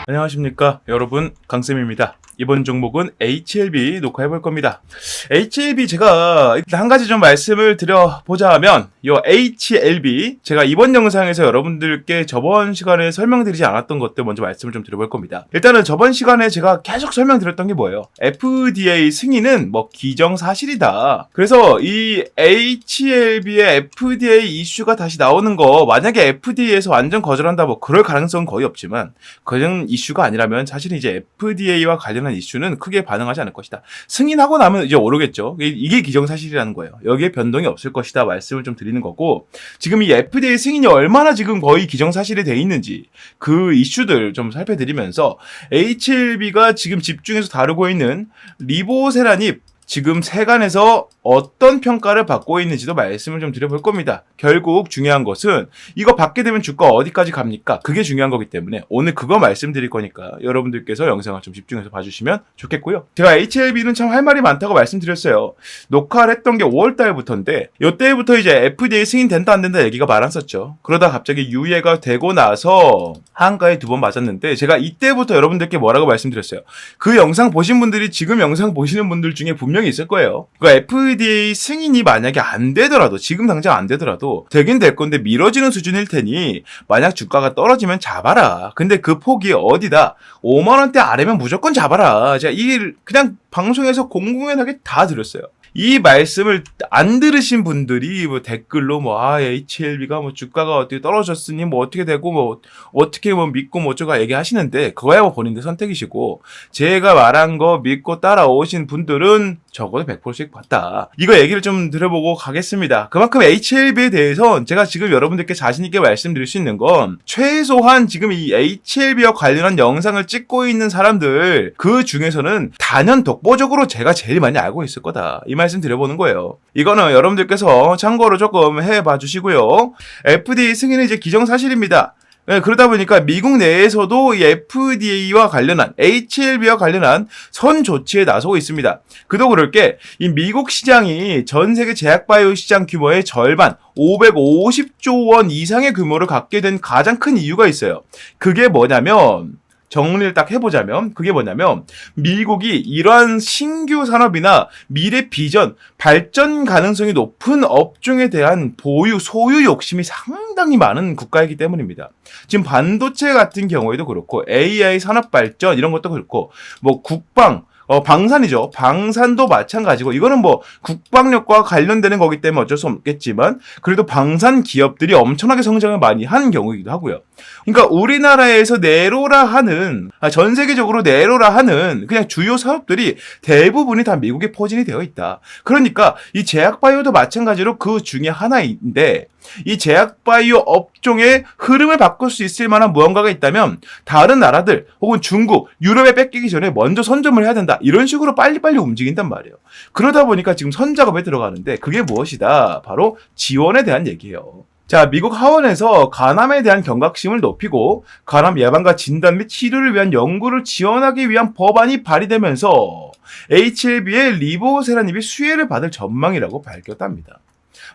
안녕하십니까 여러분, 강쌤입니다. 이번 종목은 HLB 녹화해볼 겁니다. HLB 제가 일단 한 가지 좀 말씀을 드려보자 하면 이 HLB 제가 이번 영상에서 여러분들께 저번 시간에 설명드리지 않았던 것들 먼저 말씀을 좀 드려볼 겁니다. 일단은 저번 시간에 제가 계속 설명드렸던 게 뭐예요? FDA 승인은 뭐 기정사실이다. 그래서 이 HLB의 FDA 이슈가 다시 나오는 거, 만약에 FDA에서 완전 거절한다 뭐 그럴 가능성은 거의 없지만 그런 이슈가 아니라면 사실 이제 FDA와 관련한 이슈는 크게 반응하지 않을 것이다. 승인하고 나면 이제 오르겠죠. 이게 기정사실이라는 거예요. 여기에 변동이 없을 것이다 말씀을 좀 드리는 거고, 지금 이 FDA 승인이 얼마나 지금 거의 기정사실이 돼 있는지 그 이슈들 좀 살펴드리면서 HLB가 지금 집중해서 다루고 있는 리보세라닙 지금 세간에서 어떤 평가를 받고 있는지도 말씀을 좀 드려볼 겁니다. 결국 중요한 것은 이거 받게 되면 주가 어디까지 갑니까? 그게 중요한 거기 때문에 오늘 그거 말씀드릴 거니까 여러분들께서 영상을 좀 집중해서 봐주시면 좋겠고요. 제가 HLB는 참 할 말이 많다고 말씀드렸어요. 녹화를 했던 게 5월달부터인데 이때부터 이제 FDA 승인된다 안 된다 얘기가 많았었죠. 그러다 갑자기 유예가 되고 나서 하한가에 2번 맞았는데 제가 이때부터 여러분들께 뭐라고 말씀드렸어요. 그 영상 보신 분들이 지금 영상 보시는 분들 중에 분명히 있을 거예요. 그러니까 FDA 승인이 만약에 안 되더라도, 지금 당장 안 되더라도 되긴 될 건데 미뤄지는 수준일 테니 만약 주가가 떨어지면 잡아라. 근데 그 폭이 어디다? 5만 원대 아래면 무조건 잡아라. 제가 이 그냥 방송에서 공공연하게 다 드렸어요. 이 말씀을 안 들으신 분들이 뭐 댓글로 HLB가 뭐 주가가 어떻게 떨어졌으니 뭐 어떻게 되고 뭐 어떻게 뭐 믿고 뭐 어쩌고 얘기하시는데 그거야 뭐 본인들 선택이시고, 제가 말한 거 믿고 따라오신 분들은 적어도 100%씩 봤다. 이거 얘기를 좀 들어보고 가겠습니다. 그만큼 HLB에 대해서 제가 지금 여러분들께 자신있게 말씀드릴 수 있는 건 최소한 지금 이 HLB와 관련한 영상을 찍고 있는 사람들 그 중에서는 단연 독보적으로 제가 제일 많이 알고 있을 거다. 이 말씀 드려보는 거예요. 이거는 여러분들께서 참고로 조금 해봐 주시고요. FDA 승인은 이제 기정사실입니다. 네, 그러다 보니까 미국 내에서도 이 FDA와 관련한, HLB와 관련한 선 조치에 나서고 있습니다. 그도 그럴 게 이 미국 시장이 전 세계 제약바이오 시장 규모의 절반, 550조 원 이상의 규모를 갖게 된 가장 큰 이유가 있어요. 그게 뭐냐면, 정리를 딱 해보자면 그게 뭐냐면 미국이 이러한 신규 산업이나 미래 비전, 발전 가능성이 높은 업종에 대한 보유, 소유 욕심이 상당히 많은 국가이기 때문입니다. 지금 반도체 같은 경우에도 그렇고 AI 산업 발전 이런 것도 그렇고 뭐 국방, 방산이죠. 방산도 마찬가지고, 이거는 뭐 국방력과 관련되는 거기 때문에 어쩔 수 없겠지만 그래도 방산 기업들이 엄청나게 성장을 많이 한 경우이기도 하고요. 그러니까 우리나라에서 내로라 하는, 전 세계적으로 내로라 하는 그냥 주요 사업들이 대부분이 다 미국에 포진이 되어 있다. 그러니까 이 제약바이오도 마찬가지로 그 중에 하나인데, 이 제약바이오 업종의 흐름을 바꿀 수 있을 만한 무언가가 있다면 다른 나라들 혹은 중국, 유럽에 뺏기기 전에 먼저 선점을 해야 된다. 이런 식으로 빨리빨리 움직인단 말이에요. 그러다 보니까 지금 선작업에 들어가는데 그게 무엇이다? 바로 지원에 대한 얘기예요. 자, 미국 하원에서 간암에 대한 경각심을 높이고 간암 예방과 진단 및 치료를 위한 연구를 지원하기 위한 법안이 발의되면서 HLB의 리보세라닙이 수혜를 받을 전망이라고 밝혔답니다.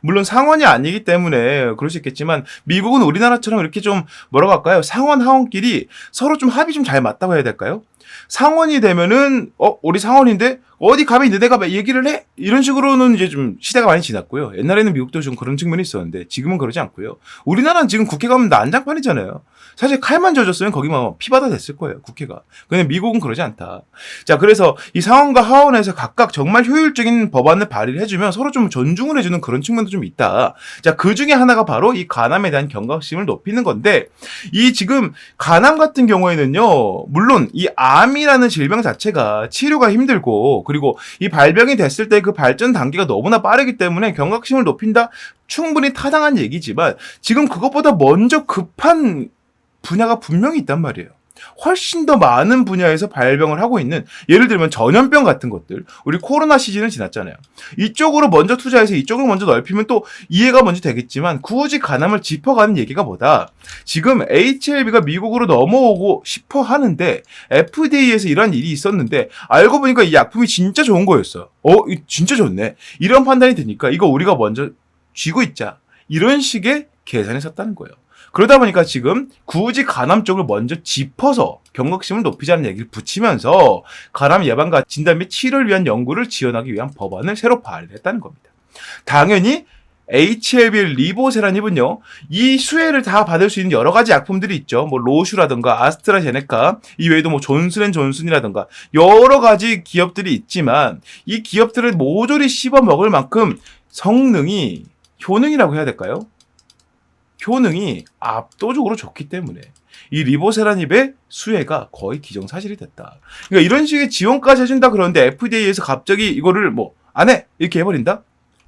물론 상원이 아니기 때문에 그럴 수 있겠지만 미국은 우리나라처럼 이렇게 좀 뭐라고 할까요? 상원 하원끼리 서로 좀 합이 좀 잘 맞다고 해야 될까요? 상원이 되면은 우리 상원인데 어디 감히 너네가 얘기를 해? 이런 식으로는 이제 좀 시대가 많이 지났고요. 옛날에는 미국도 좀 그런 측면이 있었는데 지금은 그러지 않고요. 우리나라는 지금 국회 가면 난장판이잖아요. 사실 칼만 져줬으면 거기만 피바다 됐을 거예요, 국회가. 근데 미국은 그러지 않다. 자, 그래서 이 상원과 하원에서 각각 정말 효율적인 법안을 발의를 해주면 서로 좀 존중을 해주는 그런 측면도 좀 있다. 자, 그 중에 하나가 바로 이 간암에 대한 경각심을 높이는 건데, 이 지금 간암 같은 경우에는요, 물론 이 암이라는 질병 자체가 치료가 힘들고 그리고 이 발병이 됐을 때 그 발전 단계가 너무나 빠르기 때문에 경각심을 높인다? 충분히 타당한 얘기지만 지금 그것보다 먼저 급한 분야가 분명히 있단 말이에요. 훨씬 더 많은 분야에서 발병을 하고 있는, 예를 들면 전염병 같은 것들, 우리 코로나 시즌을 지났잖아요. 이쪽으로 먼저 투자해서 이쪽을 먼저 넓히면 또 이해가 먼저 되겠지만 굳이 간암을 짚어가는 얘기가 뭐다. 지금 HLB가 미국으로 넘어오고 싶어 하는데 FDA에서 이런 일이 있었는데 알고 보니까 이 약품이 진짜 좋은 거였어. 진짜 좋네. 이런 판단이 드니까 이거 우리가 먼저 쥐고 있자. 이런 식의 계산이 섰다는 거예요. 그러다 보니까 지금 굳이 간암 쪽을 먼저 짚어서 경각심을 높이자는 얘기를 붙이면서 간암 예방과 진단 및 치료를 위한 연구를 지원하기 위한 법안을 새로 발의했다는 겁니다. 당연히 HLB 리보세라닙은요, 이 수혜를 다 받을 수 있는 여러 가지 약품들이 있죠. 뭐 로슈라든가 아스트라제네카, 이외에도 뭐 존슨앤존슨이라든가 여러 가지 기업들이 있지만 이 기업들을 모조리 씹어 먹을 만큼 성능이, 효능이라고 해야 될까요? 효능이 압도적으로 좋기 때문에 이 리보세라닙의 수혜가 거의 기정사실이 됐다. 그러니까 이런 식의 지원까지 해준다 그러는데 FDA에서 갑자기 이거를 뭐 안 해! 이렇게 해버린다?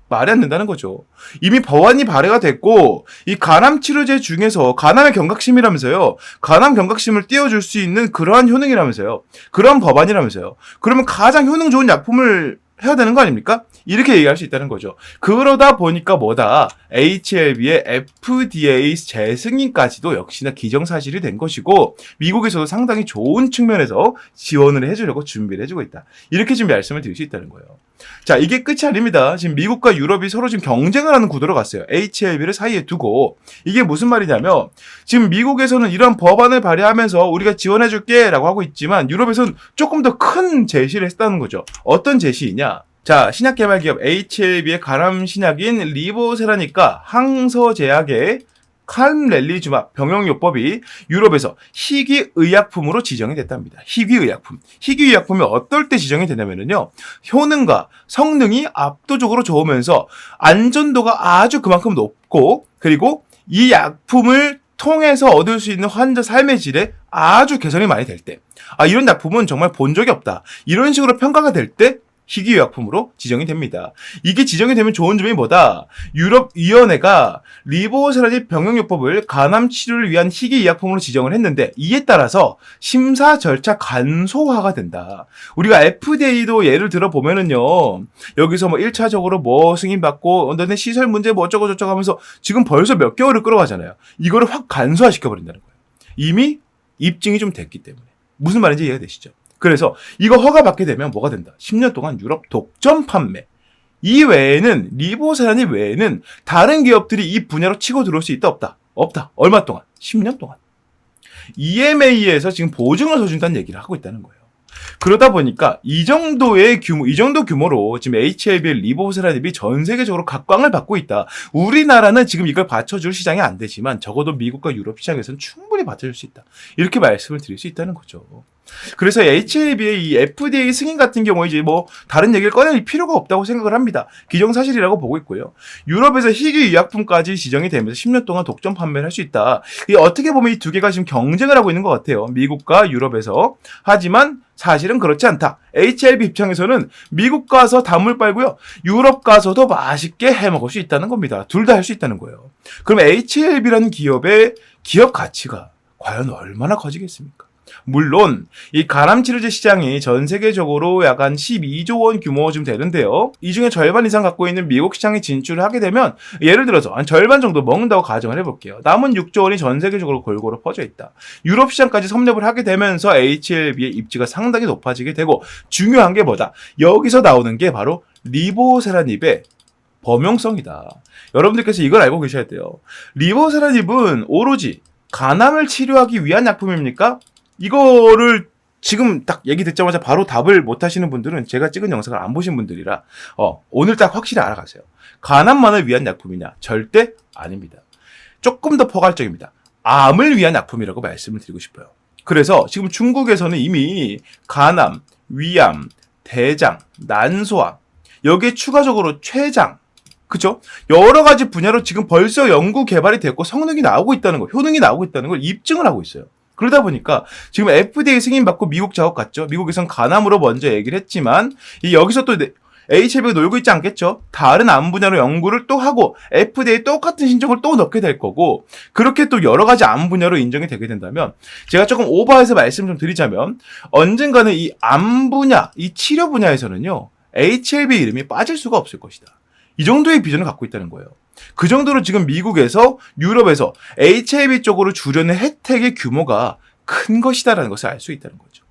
말이 안 된다는 거죠. 이미 법안이 발의가 됐고 이 간암 치료제 중에서 간암의 경각심이라면서요. 간암 경각심을 띄워줄 수 있는 그러한 효능이라면서요. 그러한 법안이라면서요. 그러면 가장 효능 좋은 약품을 해야 되는 거 아닙니까? 이렇게 얘기할 수 있다는 거죠. 그러다 보니까 뭐다? HLB의 FDA 재승인까지도 역시나 기정사실이 된 것이고 미국에서도 상당히 좋은 측면에서 지원을 해주려고 준비를 해주고 있다. 이렇게 지금 말씀을 드릴 수 있다는 거예요. 자, 이게 끝이 아닙니다. 지금 미국과 유럽이 서로 지금 경쟁을 하는 구도로 갔어요. HLB를 사이에 두고. 이게 무슨 말이냐면 지금 미국에서는 이런 법안을 발의하면서 우리가 지원해줄게 라고 하고 있지만 유럽에서는 조금 더 큰 제시를 했다는 거죠. 어떤 제시이냐? 자, 신약개발기업 HLB의 간암 신약인 리보세라니까 항서제약의 칼렐리주맙 병용요법이 유럽에서 희귀의약품으로 지정이 됐답니다. 희귀의약품. 희귀의약품이 어떨 때 지정이 되냐면요. 효능과 성능이 압도적으로 좋으면서 안전도가 아주 그만큼 높고 그리고 이 약품을 통해서 얻을 수 있는 환자 삶의 질에 아주 개선이 많이 될 때. 이런 약품은 정말 본 적이 없다. 이런 식으로 평가가 될 때 희귀의약품으로 지정이 됩니다. 이게 지정이 되면 좋은 점이 뭐다? 유럽위원회가 리보세라닙 병용요법을 간암 치료를 위한 희귀의약품으로 지정을 했는데 이에 따라서 심사 절차 간소화가 된다. 우리가 FDA도 예를 들어 보면은요. 여기서 뭐 1차적으로 뭐 승인받고 너네 시설 문제 뭐 어쩌고 저쩌고 하면서 지금 벌써 몇 개월을 끌어가잖아요. 이거를 확 간소화시켜버린다는 거예요. 이미 입증이 좀 됐기 때문에. 무슨 말인지 이해가 되시죠? 그래서 이거 허가받게 되면 뭐가 된다? 10년 동안 유럽 독점 판매. 이 외에는 리보세라닙 외에는 다른 기업들이 이 분야로 치고 들어올 수 있다 없다? 없다. 얼마 동안? 10년 동안. EMA에서 지금 보증을 서준다는 얘기를 하고 있다는 거예요. 그러다 보니까 이 정도 규모로 지금 HLB 리보세라닙이 전 세계적으로 각광을 받고 있다. 우리나라는 지금 이걸 받쳐줄 시장이 안 되지만 적어도 미국과 유럽 시장에서는 충분히 받쳐줄 수 있다. 이렇게 말씀을 드릴 수 있다는 거죠. 그래서 HLB의 이 FDA 승인 같은 경우에 이제 뭐 다른 얘기를 꺼낼 필요가 없다고 생각을 합니다. 기정사실이라고 보고 있고요. 유럽에서 희귀의약품까지 지정이 되면서 10년 동안 독점 판매를 할 수 있다. 이게 어떻게 보면 이 두 개가 지금 경쟁을 하고 있는 것 같아요. 미국과 유럽에서. 하지만 사실은 그렇지 않다. HLB 입장에서는 미국 가서 단물 빨고요. 유럽 가서도 맛있게 해먹을 수 있다는 겁니다. 둘 다 할 수 있다는 거예요. 그럼 HLB라는 기업의 기업 가치가 과연 얼마나 커지겠습니까? 물론 이 간암 치료제 시장이 전 세계적으로 약 한 12조 원 규모쯤 되는데요. 이 중에 절반 이상 갖고 있는 미국 시장에 진출을 하게 되면 예를 들어서 한 절반 정도 먹는다고 가정을 해볼게요. 남은 6조 원이 전 세계적으로 골고루 퍼져 있다. 유럽 시장까지 섭렵을 하게 되면서 HLB의 입지가 상당히 높아지게 되고 중요한 게 뭐다? 여기서 나오는 게 바로 리보세라닙의 범용성이다. 여러분들께서 이걸 알고 계셔야 돼요. 리보세라닙은 오로지 간암을 치료하기 위한 약품입니까? 이거를 지금 딱 얘기 듣자마자 바로 답을 못 하시는 분들은 제가 찍은 영상을 안 보신 분들이라 오늘 딱 확실히 알아가세요. 간암만을 위한 약품이냐? 절대 아닙니다. 조금 더 포괄적입니다. 암을 위한 약품이라고 말씀을 드리고 싶어요. 그래서 지금 중국에서는 이미 간암, 위암, 대장, 난소암 여기에 추가적으로 췌장 그쵸? 여러 가지 분야로 지금 벌써 연구 개발이 됐고 성능이 나오고 있다는 거, 효능이 나오고 있다는 걸 입증을 하고 있어요. 그러다 보니까 지금 FDA 승인받고 미국 작업 갔죠. 미국에선 간암으로 먼저 얘기를 했지만 여기서 또 HLB가 놀고 있지 않겠죠. 다른 암 분야로 연구를 또 하고 FDA 똑같은 신청을 또 넣게 될 거고 그렇게 또 여러 가지 암 분야로 인정이 되게 된다면 제가 조금 오버해서 말씀 좀 드리자면 언젠가는 이 암 분야, 이 치료 분야에서는요. HLB 이름이 빠질 수가 없을 것이다. 이 정도의 비전을 갖고 있다는 거예요. 그 정도로 지금 미국에서 유럽에서 HLB 쪽으로 주려는 혜택의 규모가 큰 것이다라는 것을 알 수 있다는 거죠.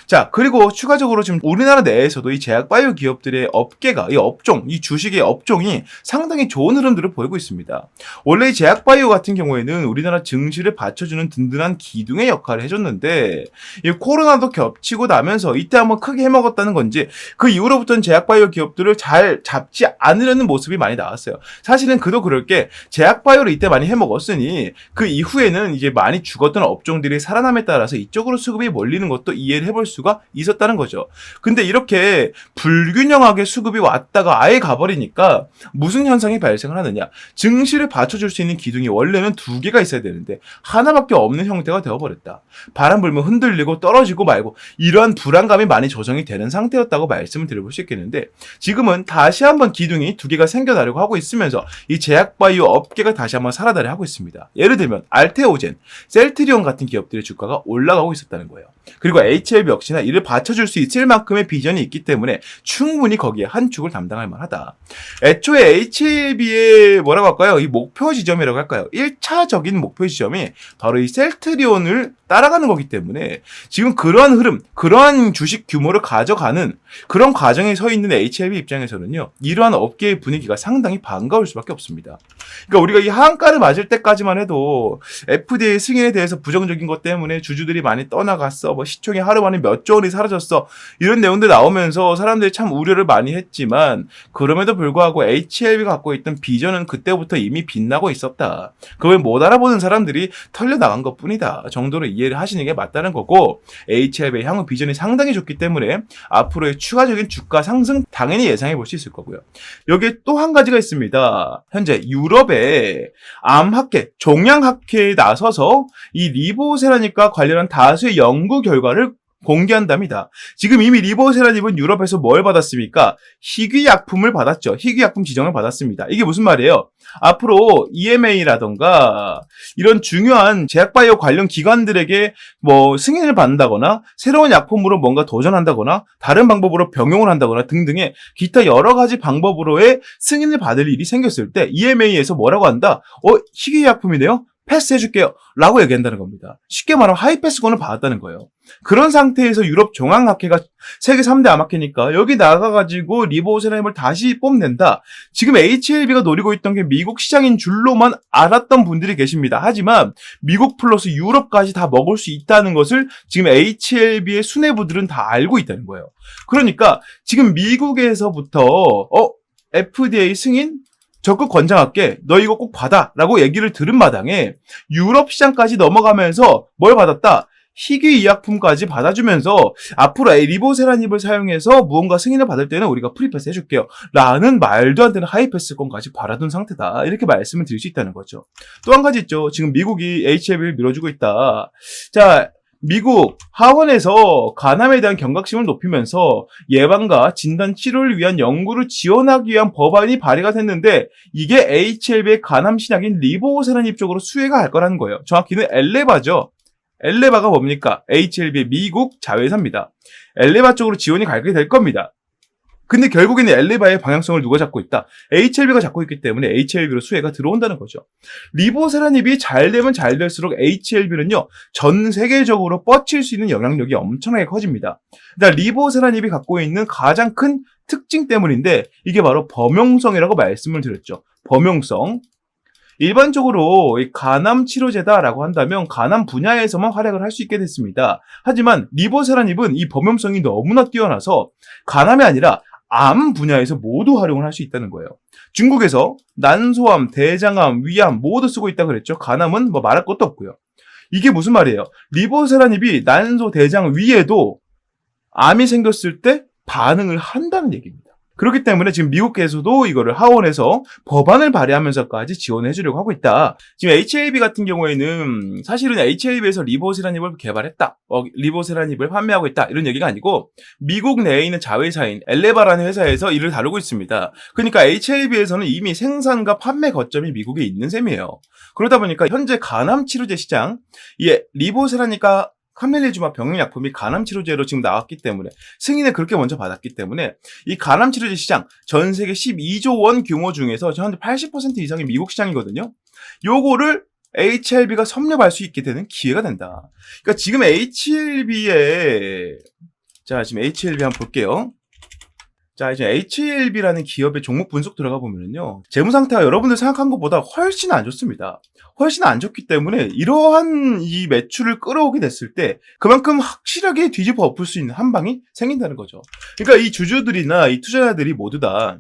자, 그리고 추가적으로 지금 우리나라 내에서도 이 제약바이오 기업들의 업계가, 이 업종, 이 주식의 업종이 상당히 좋은 흐름들을 보이고 있습니다. 원래 이 제약바이오 같은 경우에는 우리나라 증시를 받쳐주는 든든한 기둥의 역할을 해줬는데, 이 코로나도 겹치고 나면서 이때 한번 크게 해먹었다는 건지, 그 이후로부터는 제약바이오 기업들을 잘 잡지 않으려는 모습이 많이 나왔어요. 사실은 그도 그럴 게, 제약바이오를 이때 많이 해먹었으니, 그 이후에는 이제 많이 죽었던 업종들이 살아남에 따라서 이쪽으로 수급이 몰리는 것도 이해를 해볼 수가 있었다는 거죠. 근데 이렇게 불균형하게 수급이 왔다가 아예 가버리니까 무슨 현상이 발생을 하느냐. 증시를 받쳐줄 수 있는 기둥이 원래는 2개가 있어야 되는데 하나밖에 없는 형태가 되어버렸다. 바람 불면 흔들리고 떨어지고 말고 이러한 불안감이 많이 조성이 되는 상태였다고 말씀을 드려볼 수 있겠는데, 지금은 다시 한번 기둥이 2개가 생겨나려고 하고 있으면서 이 제약바이오 업계가 다시 한번 살아나려 하고 있습니다. 예를 들면 알테오젠, 셀트리온 같은 기업들의 주가가 올라가고 있었다는 거예요. 그리고 HLB 역시나 이를 받쳐줄 수 있을 만큼의 비전이 있기 때문에 충분히 거기에 한 축을 담당할 만하다. 애초에 HLB의 뭐라고 할까요? 이 목표 지점이라고 할까요? 1차적인 목표 지점이 바로 이 셀트리온을 따라가는 거기 때문에 지금 그러한 흐름, 그러한 주식 규모를 가져가는 그런 과정에 서 있는 HLB 입장에서는요, 이러한 업계의 분위기가 상당히 반가울 수밖에 없습니다. 그러니까 우리가 이 하한가를 맞을 때까지만 해도 FDA 승인에 대해서 부정적인 것 때문에 주주들이 많이 떠나갔어, 뭐 시총이 하루 만에 몇 조 원이 사라졌어, 이런 내용들 나오면서 사람들이 참 우려를 많이 했지만, 그럼에도 불구하고 HLB가 갖고 있던 비전은 그때부터 이미 빛나고 있었다. 그걸 못 알아보는 사람들이 털려나간 것 뿐이다 정도로 이해를 하시는 게 맞다는 거고, HLB의 향후 비전이 상당히 좋기 때문에 앞으로의 추가적인 주가 상승 당연히 예상해 볼 수 있을 거고요. 여기에 또 한 가지가 있습니다. 현재 유럽의 암학회, 종양학회에 나서서 이 리보세라닙과 관련한 다수의 연구 결과를 공개한답니다. 지금 이미 리보세라닙은 유럽에서 뭘 받았습니까? 희귀약품을 받았죠. 희귀약품 지정을 받았습니다. 이게 무슨 말이에요? 앞으로 EMA라던가 이런 중요한 제약바이오 관련 기관들에게 뭐 승인을 받는다거나 새로운 약품으로 뭔가 도전한다거나 다른 방법으로 병용을 한다거나 등등의 기타 여러 가지 방법으로의 승인을 받을 일이 생겼을 때 EMA에서 뭐라고 한다? 희귀약품이네요? 패스해줄게요 라고 얘기한다는 겁니다. 쉽게 말하면 하이패스권을 받았다는 거예요. 그런 상태에서 유럽 종합학회가 세계 3대 암학회니까 여기 나가가지고 리보세라닙을 다시 뽐낸다. 지금 HLB가 노리고 있던 게 미국 시장인 줄로만 알았던 분들이 계십니다. 하지만 미국 플러스 유럽까지 다 먹을 수 있다는 것을 지금 HLB의 수뇌부들은 다 알고 있다는 거예요. 그러니까 지금 미국에서부터 FDA 승인? 적극 권장할게. 너 이거 꼭 받아. 라고 얘기를 들은 마당에 유럽 시장까지 넘어가면서 뭘 받았다? 희귀 의약품까지 받아주면서 앞으로 리보세라닙을 사용해서 무언가 승인을 받을 때는 우리가 프리패스 해줄게요. 라는 말도 안 되는 하이패스권까지 바라둔 상태다. 이렇게 말씀을 드릴 수 있다는 거죠. 또 한 가지 있죠. 지금 미국이 HLB를 밀어주고 있다. 자, 미국 하원에서 간암에 대한 경각심을 높이면서 예방과 진단 치료를 위한 연구를 지원하기 위한 법안이 발의가 됐는데 이게 HLB의 간암 신약인 리보세라닙 쪽으로 수혜가 갈 거라는 거예요. 정확히는 엘레바죠. 엘레바가 뭡니까? HLB의 미국 자회사입니다. 엘레바 쪽으로 지원이 가게 될 겁니다. 근데 결국에는 엘레바의 방향성을 누가 잡고 있다? HLB가 잡고 있기 때문에 HLB로 수혜가 들어온다는 거죠. 리보세라닙이 잘 되면 잘 될수록 HLB는요, 전 세계적으로 뻗칠 수 있는 영향력이 엄청나게 커집니다. 그러니까 리보세라닙이 갖고 있는 가장 큰 특징 때문인데 이게 바로 범용성이라고 말씀을 드렸죠. 범용성. 일반적으로 간암 치료제다라고 한다면 간암 분야에서만 활약을 할 수 있게 됐습니다. 하지만 리보세라닙은 이 범용성이 너무나 뛰어나서 간암이 아니라 암 분야에서 모두 활용을 할 수 있다는 거예요. 중국에서 난소암, 대장암, 위암 모두 쓰고 있다고 그랬죠. 간암은 뭐 말할 것도 없고요. 이게 무슨 말이에요? 리보세라닙이 난소, 대장, 위에도 암이 생겼을 때 반응을 한다는 얘기입니다. 그렇기 때문에 지금 미국에서도 이거를 하원에서 법안을 발의하면서까지 지원해 주려고 하고 있다. 지금 HLB 같은 경우에는 사실은 HLB에서 리보세라닙을 개발했다. 리보세라닙을 판매하고 있다. 이런 얘기가 아니고 미국 내에 있는 자회사인 엘레바라는 회사에서 이를 다루고 있습니다. 그러니까 HLB에서는 이미 생산과 판매 거점이 미국에 있는 셈이에요. 그러다 보니까 현재 간암 치료제 시장, 이 리보세라닙과 카멜리주마 병용약품이 간암치료제로 지금 나왔기 때문에 승인을 그렇게 먼저 받았기 때문에 이 간암치료제 시장 전 세계 12조 원 규모 중에서 현재 80% 이상이 미국 시장이거든요. 요거를 HLB가 섭렵할 수 있게 되는 기회가 된다. 그러니까 지금 HLB에 지금 HLB 한번 볼게요. 이제 HLB라는 기업의 종목 분석 들어가 보면요. 재무 상태가 여러분들 생각한 것보다 훨씬 안 좋습니다. 훨씬 안 좋기 때문에 이러한 이 매출을 끌어오게 됐을 때 그만큼 확실하게 뒤집어 엎을 수 있는 한 방이 생긴다는 거죠. 그러니까 이 주주들이나 이 투자자들이 모두 다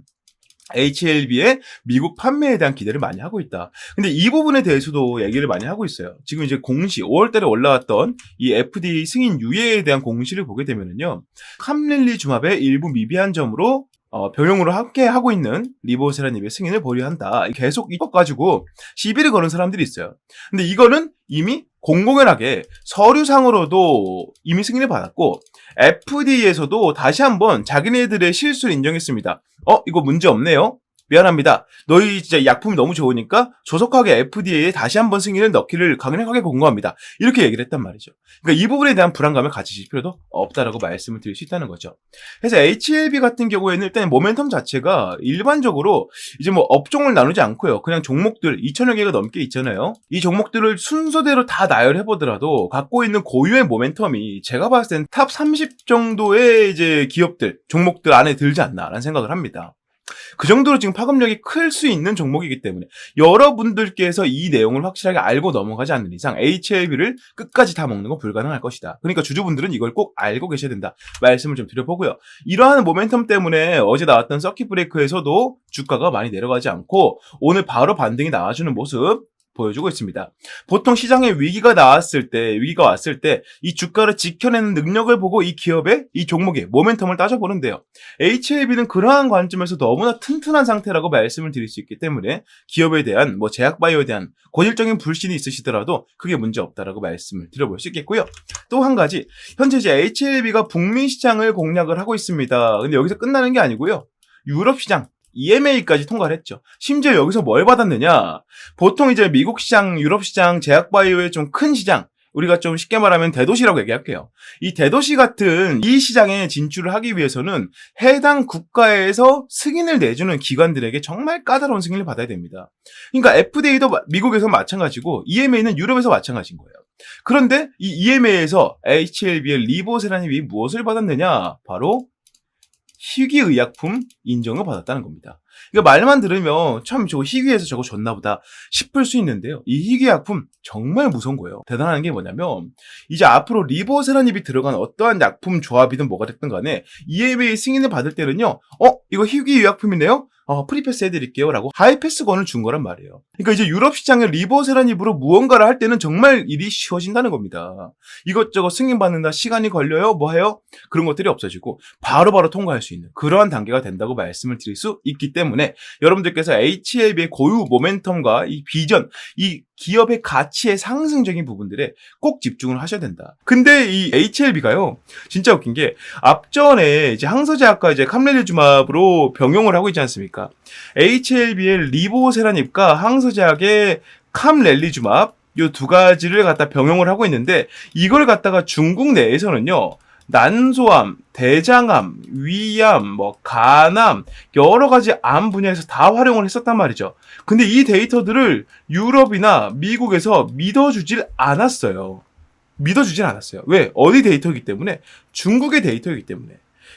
HLB의 미국 판매에 대한 기대를 많이 하고 있다. 근데 이 부분에 대해서도 얘기를 많이 하고 있어요. 지금 이제 공시, 5월달에 올라왔던 이 FDA 승인 유예에 대한 공시를 보게 되면은요, 캄렐리주맙의 일부 미비한 점으로 병용으로 함께 하고 있는 리보세라닙의 승인을 보류한다. 계속 이것 가지고 시비를 거는 사람들이 있어요. 근데 이거는 이미 공공연하게 서류상으로도 이미 승인을 받았고 FDA에서도 다시 한번 자기네들의 실수를 인정했습니다. 이거 문제 없네요. 미안합니다. 너희 진짜 약품이 너무 좋으니까 조속하게 FDA에 다시 한번 승인을 넣기를 강력하게 권고합니다. 이렇게 얘기를 했단 말이죠. 그러니까 이 부분에 대한 불안감을 가지실 필요도 없다라고 말씀을 드릴 수 있다는 거죠. 그래서 HLB 같은 경우에는 일단 모멘텀 자체가 일반적으로 이제 뭐 업종을 나누지 않고요. 그냥 종목들 2,000여 개가 넘게 있잖아요. 이 종목들을 순서대로 다 나열해 보더라도 갖고 있는 고유의 모멘텀이 제가 봤을 땐 탑 30 정도의 이제 기업들, 종목들 안에 들지 않나라는 생각을 합니다. 그 정도로 지금 파급력이 클 수 있는 종목이기 때문에 여러분들께서 이 내용을 확실하게 알고 넘어가지 않는 이상 HLB를 끝까지 다 먹는 건 불가능할 것이다. 그러니까 주주분들은 이걸 꼭 알고 계셔야 된다. 말씀을 좀 드려보고요. 이러한 모멘텀 때문에 어제 나왔던 서킷 브레이크에서도 주가가 많이 내려가지 않고 오늘 바로 반등이 나와주는 모습 보여주고 있습니다. 보통 시장에 위기가 왔을 때 이 주가를 지켜내는 능력을 보고 이 기업의 이 종목의 모멘텀을 따져보는데요. HLB는 그러한 관점에서 너무나 튼튼한 상태라고 말씀을 드릴 수 있기 때문에 기업에 대한 제약바이오에 대한 고질적인 불신이 있으시더라도 크게 문제 없다라고 말씀을 드려볼 수 있겠고요. 또 한 가지, 현재 이제 HLB가 북미 시장을 공략을 하고 있습니다. 근데 여기서 끝나는 게 아니고요. 유럽 시장 EMA까지 통과를 했죠. 심지어 여기서 뭘 받았느냐? 보통 이제 미국 시장, 유럽 시장, 제약바이오의 좀 큰 시장, 우리가 좀 쉽게 말하면 대도시라고 얘기할게요. 이 대도시 같은 이 시장에 진출을 하기 위해서는 해당 국가에서 승인을 내주는 기관들에게 정말 까다로운 승인을 받아야 됩니다. 그러니까 FDA도 미국에서 마찬가지고 EMA는 유럽에서 마찬가지인 거예요. 그런데 이 EMA에서 HLB의 리보세라닙이 무엇을 받았느냐? 바로 희귀의약품 인정을 받았다는 겁니다. 그러니까 말만 들으면 참 저거 희귀해서 저거 줬나 보다 싶을 수 있는데요. 이 희귀약품 정말 무서운 거예요. 대단한 게 뭐냐면 이제 앞으로 리보세라닙이 들어간 어떠한 약품 조합이든 뭐가 됐든 간에 EMA 승인을 받을 때는요. 이거 희귀의약품이네요? 프리패스 해드릴게요 라고 하이패스권을 준 거란 말이에요. 그러니까 이제 유럽 시장의 리보세라닙으로 무언가를 할 때는 정말 일이 쉬워진다는 겁니다. 이것저것 승인받는다, 시간이 걸려요, 뭐 해요? 그런 것들이 없어지고 바로바로 통과할 수 있는 그러한 단계가 된다고 말씀을 드릴 수 있기 때문에 여러분들께서 HLB의 고유 모멘텀과 이 비전, 이 기업의 가치의 상승적인 부분들에 꼭 집중을 하셔야 된다. 근데 이 HLB가요, 진짜 웃긴 게 앞전에 이제 항서제약과 이제 캄렐리주맙으로 병용을 하고 있지 않습니까? HLB의 리보세라닙과 항서제약의 캄렐리주맙 요 두 가지를 갖다 병용을 하고 있는데 이걸 갖다가 중국 내에서는요. 난소암, 대장암, 위암, 간암 여러 가지 암 분야에서 다 활용을 했었단 말이죠. 근데 이 데이터들을 유럽이나 미국에서 믿어주질 않았어요. 왜? 어디 데이터이기 때문에? 중국의 데이터이기 때문에.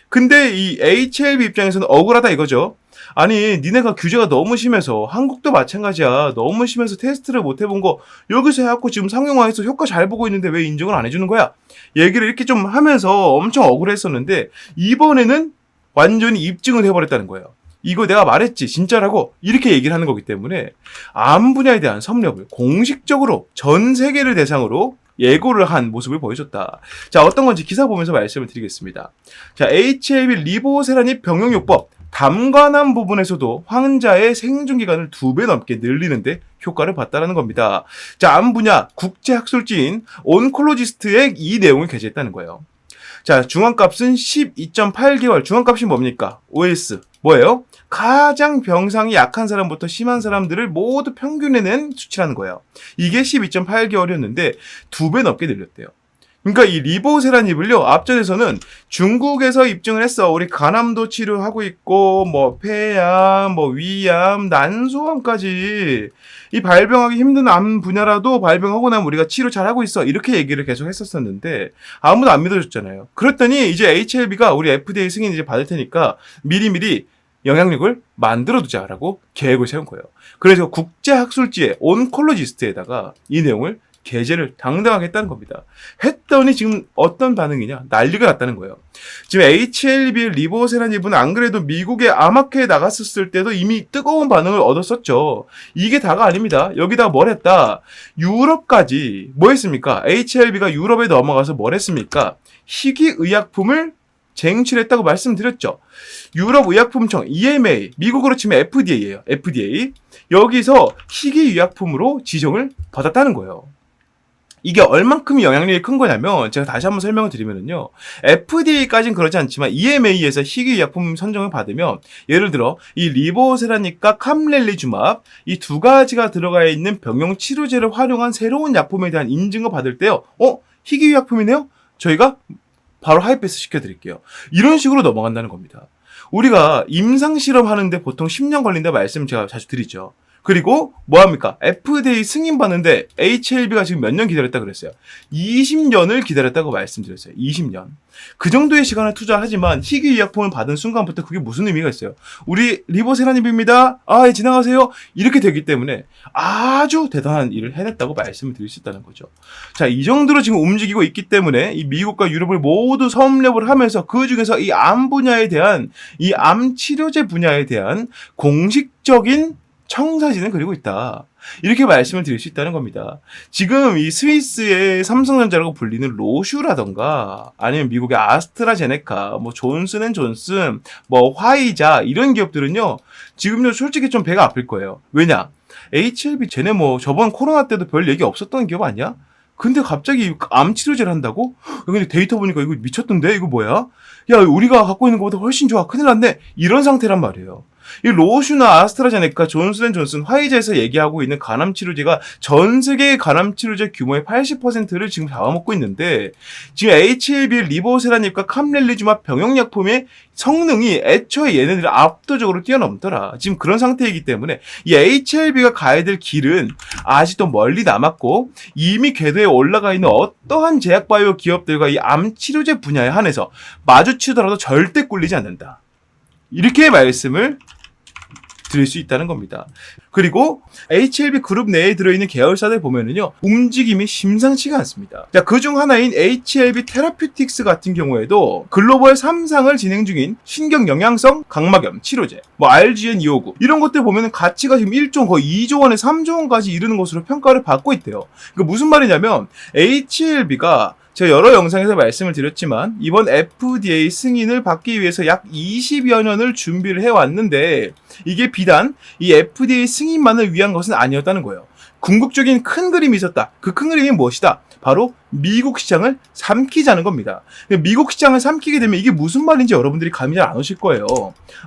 근데 이 HLB 입장에서는 억울하다 이거죠. 아니 니네가 규제가 너무 심해서 한국도 마찬가지야. 너무 심해서 테스트를 못 해본 거 여기서 해갖고 지금 상용화해서 효과 잘 보고 있는데 왜 인정을 안 해주는 거야? 얘기를 이렇게 좀 하면서 엄청 억울했었는데 이번에는 완전히 입증을 해버렸다는 거예요. 이거 내가 말했지 진짜라고 이렇게 얘기를 하는 거기 때문에 암 분야에 대한 섭렵을 공식적으로 전 세계를 대상으로 예고를 한 모습을 보여줬다. 자, 어떤 건지 기사 보면서 말씀을 드리겠습니다. 자, HLB 리보세라닙 병용요법 담관한 부분에서도 환자의 생존 기간을 2배 넘게 늘리는데 효과를 봤다는 겁니다. 자, 암 분야 국제학술지인 온콜로지스트의 이 내용을 게재했다는 거예요. 자, 중환값은 12.8개월. 중환값이 뭡니까? OS. 뭐예요? 가장 병상이 약한 사람부터 심한 사람들을 모두 평균에 낸 수치라는 거예요. 이게 12.8개월이었는데 2배 넘게 늘렸대요. 그러니까 이 리보세라닙을요, 앞전에서는 중국에서 입증을 했어. 우리 간암도 치료하고 있고, 뭐 폐암, 뭐 위암, 난소암까지 이 발병하기 힘든 암 분야라도 발병하고 나면 우리가 치료 잘하고 있어. 이렇게 얘기를 계속 했었었는데 아무도 안 믿어줬잖아요. 그랬더니 이제 HLB가 우리 FDA 승인 이제 받을 테니까 미리미리 영향력을 만들어두자라고 계획을 세운 거예요. 그래서 국제학술지의 온콜로지스트에다가 이 내용을 게재를 당당하게 했다는 겁니다. 했더니 지금 어떤 반응이냐? 난리가 났다는 거예요. 지금 HLB 리보세라닙은 안 그래도 미국의 암학회에 나갔었을 때도 이미 뜨거운 반응을 얻었었죠. 이게 다가 아닙니다. 여기다가 뭘 했다? 유럽까지 뭐 했습니까? HLB가 유럽에 넘어가서 뭘 했습니까? 희귀의약품을 쟁취했다고 말씀드렸죠. 유럽의약품청 EMA, 미국으로 치면 FDA예요. FDA. 여기서 희귀의약품으로 지정을 받았다는 거예요. 이게 얼만큼 영향력이 큰 거냐면 제가 다시 한번 설명을 드리면요. FDA까지는 그러지 않지만 EMA에서 희귀의약품 선정을 받으면 예를 들어 이 리보세라닙과 캄렐리주맙 이 두 가지가 들어가 있는 병용 치료제를 활용한 새로운 약품에 대한 인증을 받을 때요. 희귀의약품이네요? 저희가 바로 하이패스 시켜드릴게요. 이런 식으로 넘어간다는 겁니다. 우리가 임상실험 하는데 보통 10년 걸린다 말씀 제가 자주 드리죠. 그리고 뭐합니까? FDA 승인 받는데 HLB가 지금 몇 년 기다렸다 그랬어요? 20년을 기다렸다고 말씀드렸어요. 20년. 그 정도의 시간을 투자하지만 희귀의약품을 받은 순간부터 그게 무슨 의미가 있어요? 우리 리보세라닙입니다. 예, 지나가세요. 이렇게 되기 때문에 아주 대단한 일을 해냈다고 말씀을 드릴 수 있다는 거죠. 자, 이 정도로 지금 움직이고 있기 때문에 이 미국과 유럽을 모두 섭렵을 하면서 그 중에서 이 암 분야에 대한 이 암 치료제 분야에 대한 공식적인 청사진을 그리고 있다. 이렇게 말씀을 드릴 수 있다는 겁니다. 지금 이 스위스의 삼성전자라고 불리는 로슈라던가 아니면 미국의 아스트라제네카, 뭐 존슨앤존슨, 뭐 화이자 이런 기업들은요. 지금요 솔직히 좀 배가 아플 거예요. 왜냐? HLB 쟤네 뭐 저번 코로나 때도 별 얘기 없었던 기업 아니야? 근데 갑자기 암 치료제를 한다고? 근데 데이터 보니까 이거 미쳤던데? 이거 뭐야? 야, 우리가 갖고 있는 것보다 훨씬 좋아. 큰일 났네. 이런 상태란 말이에요. 이 로슈나 아스트라제네카, 존슨앤존슨, 화이자에서 얘기하고 있는 간암 치료제가 전 세계의 간암 치료제 규모의 80%를 지금 잡아먹고 있는데 지금 HLB, 리보세라닙과 캄렐리주맙 병용약품의 성능이 애초에 얘네들이 압도적으로 뛰어넘더라. 지금 그런 상태이기 때문에 이 HLB가 가야 될 길은 아직도 멀리 남았고 이미 궤도에 올라가 있는 어떠한 제약바이오 기업들과 이 암 치료제 분야에 한해서 마주치더라도 절대 꿀리지 않는다. 이렇게 말씀을 드릴 수 있다는 겁니다. 그리고 HLB 그룹 내에 들어있는 계열사들 보면은요, 움직임이 심상치가 않습니다. 자, 그중 하나인 HLB 테라퓨틱스 같은 경우에도 글로벌 3상을 진행 중인 신경영양성 각막염 치료제, 뭐 RGN259 이런 것들 보면은 가치가 지금 1조 거의 2조 원에 3조 원까지 이르는 것으로 평가를 받고 있대요. 그러니까 무슨 말이냐면 HLB가 제가 여러 영상에서 말씀을 드렸지만 이번 FDA 승인을 받기 위해서 약 20여 년을 준비를 해왔는데 이게 비단 이 FDA 승인만을 위한 것은 아니었다는 거예요. 궁극적인 큰 그림이 있었다. 그 큰 그림이 무엇이다? 바로 미국 시장을 삼키자는 겁니다. 미국 시장을 삼키게 되면 이게 무슨 말인지 여러분들이 감이 잘 안 오실 거예요.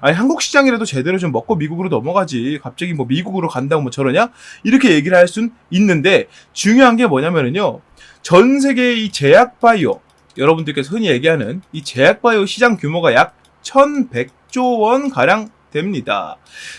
아니, 한국 시장이라도 제대로 좀 먹고 미국으로 넘어가지. 갑자기 뭐 미국으로 간다고 뭐 저러냐? 이렇게 얘기를 할 순 있는데 중요한 게 뭐냐면은요. 전 세계의 이 제약바이오, 여러분들께서 흔히 얘기하는 이 제약바이오 시장 규모가 약 1100조 원 가량 됩니다.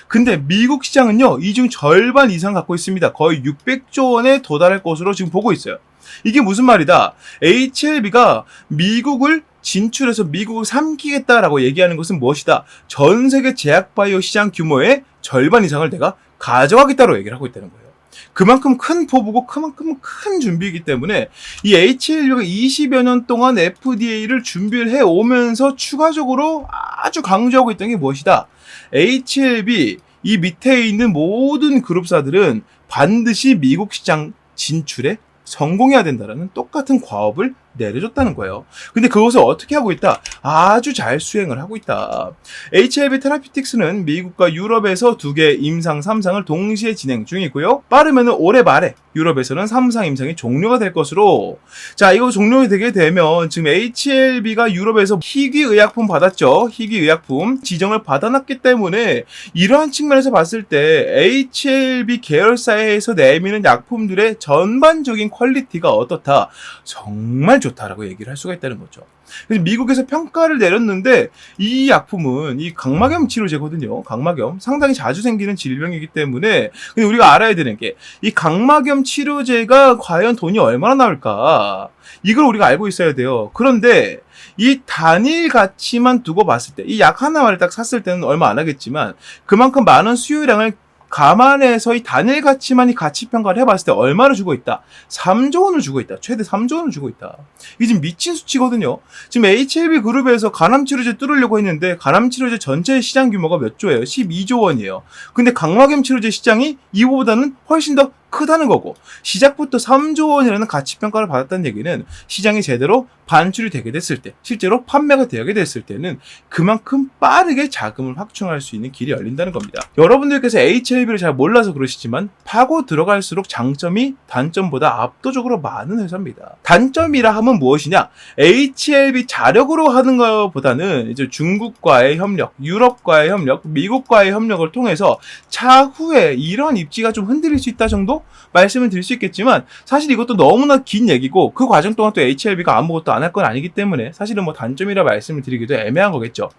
근데 미국 시장은요, 이 중 절반 이상 갖고 있습니다. 거의 600조 원에 도달할 것으로 지금 보고 있어요. 이게 무슨 말이다? HLB가 미국을 진출해서 미국을 삼키겠다라고 얘기하는 것은 무엇이다? 전 세계 제약바이오 시장 규모의 절반 이상을 내가 가져가겠다고 얘기를 하고 있다는 거예요. 그만큼 큰 포부고 그만큼 큰 준비이기 때문에 이 HLB가 20여 년 동안 FDA를 준비를 해오면서 추가적으로 아주 강조하고 있던 게 무엇이다? HLB 이 밑에 있는 모든 그룹사들은 반드시 미국 시장 진출에 성공해야 된다라는 똑같은 과업을 내려줬다는 거예요. 근데 그것을 어떻게 하고 있다? 아주 잘 수행을 하고 있다. HLB 테라피틱스는 미국과 유럽에서 2개 임상 3상을 동시에 진행 중이고요. 빠르면 올해 말에 유럽에서는 3상 임상이 종료가 될 것으로, 자, 이거 종료가 되게 되면 지금 HLB가 유럽에서 희귀의약품 받았죠. 희귀의약품 지정을 받아놨기 때문에 이러한 측면에서 봤을 때 HLB 계열사에서 내미는 약품들의 전반적인 퀄리티가 어떻다? 정말 좋다라고 얘기를 할 수가 있다는 거죠. 그래서 미국에서 평가를 내렸는데 이 약품은 이 각막염 치료제거든요. 각막염 상당히 자주 생기는 질병이기 때문에 근데 우리가 알아야 되는 게 이 각막염 치료제가 과연 돈이 얼마나 나올까 이걸 우리가 알고 있어야 돼요. 그런데 이 단일 가치만 두고 봤을 때 이 약 하나를 딱 샀을 때는 얼마 안 하겠지만 그만큼 많은 수요량을 감안해서 이 단일 가치만 이 가치 평가를 해봤을 때 얼마를 주고 있다? 3조 원을 주고 있다. 최대 3조 원을 주고 있다. 이게 지금 미친 수치거든요. 지금 HLB 그룹에서 간암치료제 뚫으려고 했는데 간암치료제 전체 시장 규모가 몇 조예요? 12조 원이에요. 근데 각막염 치료제 시장이 이거보다는 훨씬 더 크다는 거고 시작부터 3조 원이라는 가치평가를 받았다는 얘기는 시장이 제대로 반출이 되게 됐을 때 실제로 판매가 되게 됐을 때는 그만큼 빠르게 자금을 확충할 수 있는 길이 열린다는 겁니다. 여러분들께서 HLB를 잘 몰라서 그러시지만 파고 들어갈수록 장점이 단점보다 압도적으로 많은 회사입니다. 단점이라 하면 무엇이냐? HLB 자력으로 하는 것보다는 이제 중국과의 협력, 유럽과의 협력, 미국과의 협력을 통해서 차후에 이런 입지가 좀 흔들릴 수 있다 정도 말씀을 드릴 수 있겠지만 사실 이것도 너무나 긴 얘기고 그 과정 동안 또 HLB가 아무것도 안 할 건 아니기 때문에 사실은 뭐 단점이라 말씀을 드리기도 애매한 거겠죠.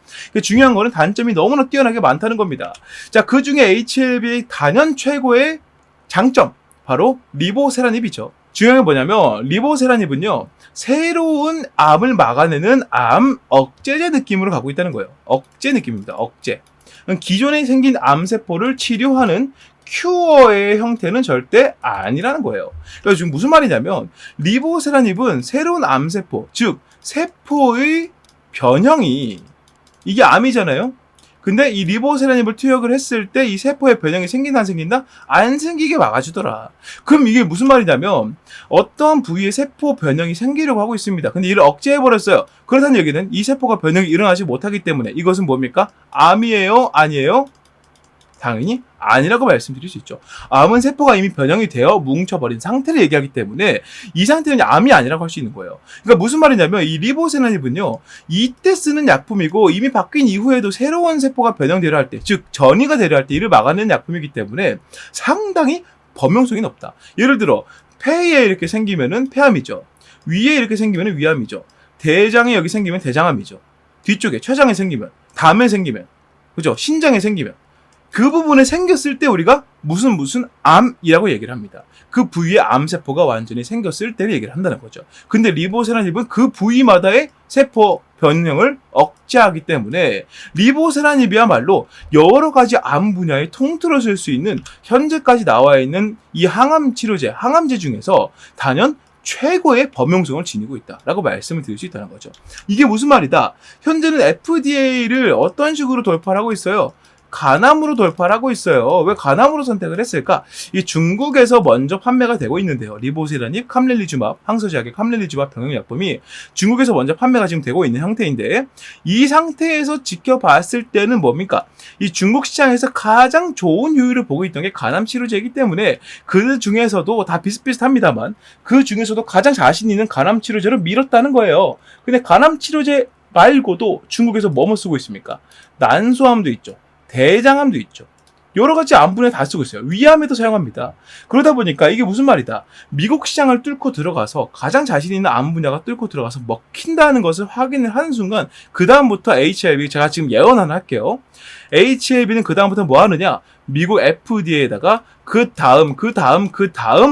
중요한 거는 단점이 너무나 뛰어나게 많다는 겁니다. 자, 그 중에 HLB의 단연 최고의 장점 바로 리보세라닙이죠. 중요한 게 뭐냐면 리보세라닙은요 새로운 암을 막아내는 암 억제제 느낌으로 가고 있다는 거예요. 억제 느낌입니다. 억제. 기존에 생긴 암세포를 치료하는 큐어의 형태는 절대 아니라는 거예요. 그래서 지금 무슨 말이냐면 리보세라닙은 새로운 암세포, 즉 세포의 변형이 이게 암이잖아요. 근데 이 리보세라닙을 투약을 했을 때 이 세포의 변형이 생긴다 안 생긴다? 안 생기게 막아주더라. 그럼 이게 무슨 말이냐면 어떤 부위에 세포 변형이 생기려고 하고 있습니다. 근데 이를 억제해버렸어요. 그렇다는 얘기는 이 세포가 변형이 일어나지 못하기 때문에 이것은 뭡니까? 암이에요? 아니에요? 당연히 아니라고 말씀드릴 수 있죠. 암은 세포가 이미 변형이 되어 뭉쳐버린 상태를 얘기하기 때문에 이 상태는 암이 아니라고 할 수 있는 거예요. 그러니까 무슨 말이냐면 이 리보세라닙은요 이때 쓰는 약품이고 이미 바뀐 이후에도 새로운 세포가 변형되려 할 때, 즉 전이가 되려 할 때 이를 막아내는 약품이기 때문에 상당히 범용성이 높다. 예를 들어 폐에 이렇게 생기면은 폐암이죠. 위에 이렇게 생기면은 위암이죠. 대장에 여기 생기면 대장암이죠. 뒤쪽에 췌장에 생기면, 담에 생기면, 그죠? 신장에 생기면 그 부분에 생겼을 때 우리가 무슨 암이라고 얘기를 합니다. 그 부위에 암세포가 완전히 생겼을 때를 얘기를 한다는 거죠. 근데 리보세라닙은 그 부위마다의 세포 변형을 억제하기 때문에 리보세라닙이야말로 여러 가지 암 분야에 통틀어 쓸 수 있는 현재까지 나와 있는 이 항암 치료제, 항암제 중에서 단연 최고의 범용성을 지니고 있다라고 말씀을 드릴 수 있다는 거죠. 이게 무슨 말이다? 현재는 FDA를 어떤 식으로 돌파를 하고 있어요? 간암으로 돌파를 하고 있어요. 왜 간암으로 선택을 했을까? 이 중국에서 먼저 판매가 되고 있는데요. 리보세라닙, 캄렐리주맙, 항소제약의 캄렐리주맙 병용약품이 중국에서 먼저 판매가 지금 되고 있는 형태인데 이 상태에서 지켜봤을 때는 뭡니까? 이 중국 시장에서 가장 좋은 효율을 보고 있던 게 간암 치료제이기 때문에 그 중에서도 다 비슷비슷합니다만 그 중에서도 가장 자신 있는 간암 치료제를 밀었다는 거예요. 근데 간암 치료제 말고도 중국에서 뭐뭐 쓰고 있습니까? 난소암도 있죠. 대장암도 있죠. 여러 가지 암 분야에 다 쓰고 있어요. 위암에도 사용합니다. 그러다 보니까 이게 무슨 말이다. 미국 시장을 뚫고 들어가서 가장 자신 있는 암 분야가 뚫고 들어가서 먹힌다는 것을 확인을 하는 순간 그 다음부터 HLB 제가 지금 예언 하나 할게요. HLB는 그 다음부터 뭐 하느냐? 미국 FDA에다가 그 다음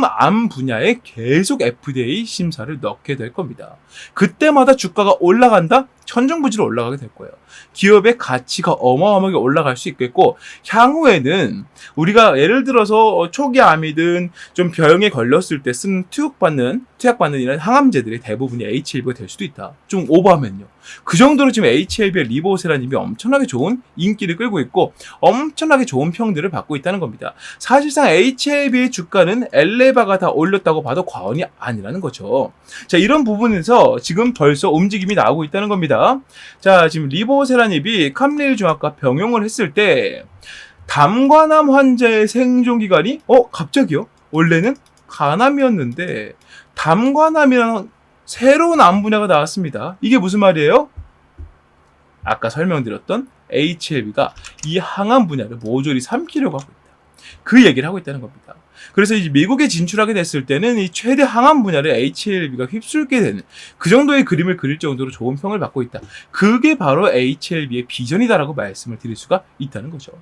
암 분야에 계속 FDA 심사를 넣게 될 겁니다. 그때마다 주가가 올라간다? 천정부지로 올라가게 될 거예요. 기업의 가치가 어마어마하게 올라갈 수 있겠고 향후에는 우리가 예를 들어서 초기 암이든 좀 병에 걸렸을 때 쓰는 투약받는 이런 항암제들이 대부분이 HLB가 될 수도 있다. 좀 오버하면요. 그 정도로 지금 HLB의 리보세라님이 엄청나게 좋은 인기를 끌고 있고 엄청나게 좋은 평들을 받고 있다는 겁니다. 사실상 HLB의 주가는 엘레바가 다 올렸다고 봐도 과언이 아니라는 거죠. 자, 이런 부분에서 지금 벌써 움직임이 나오고 있다는 겁니다. 자, 지금 리보세라닙이 캄렐리주맙과 병용을 했을 때 담관암 환자의 생존 기간이 갑자기요? 원래는 간암이었는데 담관암이라는 새로운 암 분야가 나왔습니다. 이게 무슨 말이에요? 아까 설명드렸던 HLB가 이 항암 분야를 모조리 삼키려고 하고 있다. 그 얘기를 하고 있다는 겁니다. 그래서 이제 미국에 진출하게 됐을 때는 이 최대 항암 분야를 HLB가 휩쓸게 되는 그 정도의 그림을 그릴 정도로 좋은 평을 받고 있다. 그게 바로 HLB의 비전이다라고 말씀을 드릴 수가 있다는 거죠.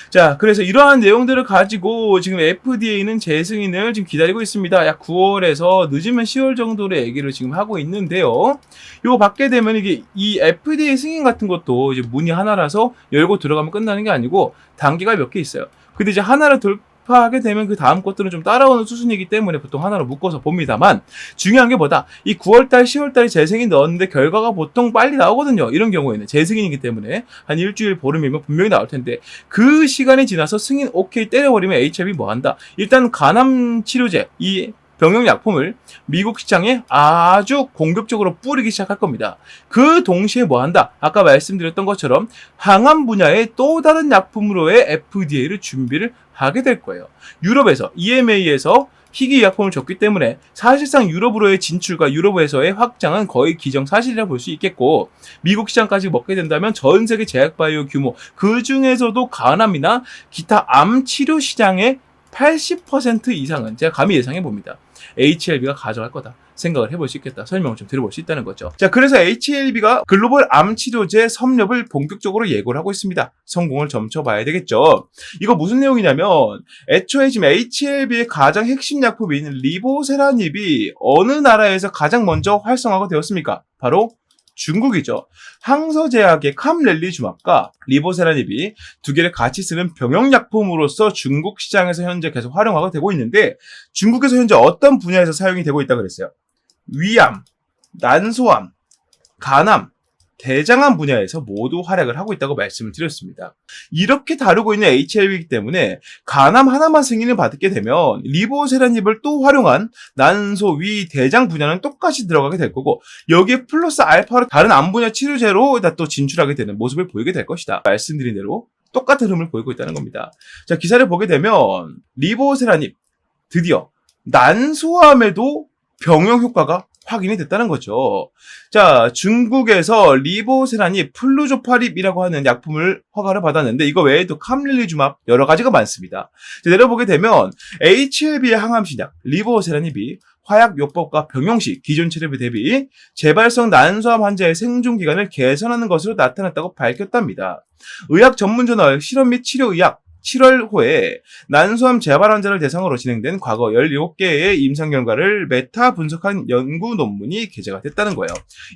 자, 그래서 이러한 내용들을 가지고 지금 FDA는 재승인을 지금 기다리고 있습니다. 약 9월에서 늦으면 10월 정도로 얘기를 지금 하고 있는데요. 이거 받게 되면 이게 이 FDA 승인 같은 것도 이제 문이 하나라서 열고 들어가면 끝나는 게 아니고 단계가 몇 개 있어요. 근데 이제 하나를 돌파하게 되면 그 다음 것들은 좀 따라오는 수순이기 때문에 보통 하나로 묶어서 봅니다만 중요한 게 뭐다? 이 9월달, 10월달에 재승인 넣었는데 결과가 보통 빨리 나오거든요. 이런 경우에는 재승인이기 때문에 한 일주일 보름이면 분명히 나올 텐데 그 시간이 지나서 승인 오케이 때려버리면 HLB 뭐 한다? 일단 간암 치료제 이 병용 약품을 미국 시장에 아주 공격적으로 뿌리기 시작할 겁니다. 그 동시에 뭐 한다? 아까 말씀드렸던 것처럼 항암 분야의 또 다른 약품으로의 FDA를 준비를 하게 될 거예요. 유럽에서 EMA에서 희귀 약품을 줬기 때문에 사실상 유럽으로의 진출과 유럽에서의 확장은 거의 기정사실이라 볼 수 있겠고 미국 시장까지 먹게 된다면 전 세계 제약바이오 규모 그 중에서도 간암이나 기타 암 치료 시장의 80% 이상은 제가 감히 예상해 봅니다. HLB가 가져갈 거다 생각을 해볼 수 있겠다. 설명을 좀 들어볼 수 있다는 거죠. 자, 그래서 HLB가 글로벌 암 치료제 섭렵을 본격적으로 예고를 하고 있습니다. 성공을 점쳐봐야 되겠죠. 이거 무슨 내용이냐면 애초에 지금 HLB의 가장 핵심 약품인 리보세라닙이 어느 나라에서 가장 먼저 활성화가 되었습니까? 바로 중국이죠. 항서제약의 캄렐리주맙과 리보세라닙이 두 개를 같이 쓰는 병용약품으로서 중국 시장에서 현재 계속 활용화가 되고 있는데 중국에서 현재 어떤 분야에서 사용이 되고 있다고 그랬어요? 위암, 난소암, 간암, 대장암 분야에서 모두 활약을 하고 있다고 말씀을 드렸습니다. 이렇게 다루고 있는 HLB이기 때문에 간암 하나만 승인을 받게 되면 리보세라닙을 또 활용한 난소, 위, 대장 분야는 똑같이 들어가게 될 거고 여기에 플러스 알파로 다른 암 분야 치료제로 또 진출하게 되는 모습을 보이게 될 것이다. 말씀드린 대로 똑같은 흐름을 보이고 있다는 겁니다. 자, 기사를 보게 되면 리보세라닙 드디어 난소암에도 병용 효과가 확인이 됐다는 거죠. 자, 중국에서 리보세라닙, 플루조파립이라고 하는 약품을 허가를 받았는데 이거 외에도 캄릴리주맙 여러 가지가 많습니다. 자, 내려보게 되면 HLB의 항암신약 리보세라닙이 화약요법과 병용시 기존 치료비 대비 재발성 난소암 환자의 생존 기간을 개선하는 것으로 나타났다고 밝혔답니다. 의학 전문 저널 실험 및 치료의학 7월호에 난소암 재발 환자를 대상으로 진행된 과거 17개의 임상 결과를 메타 분석한 연구 논문이 게재가 됐다는 거예요.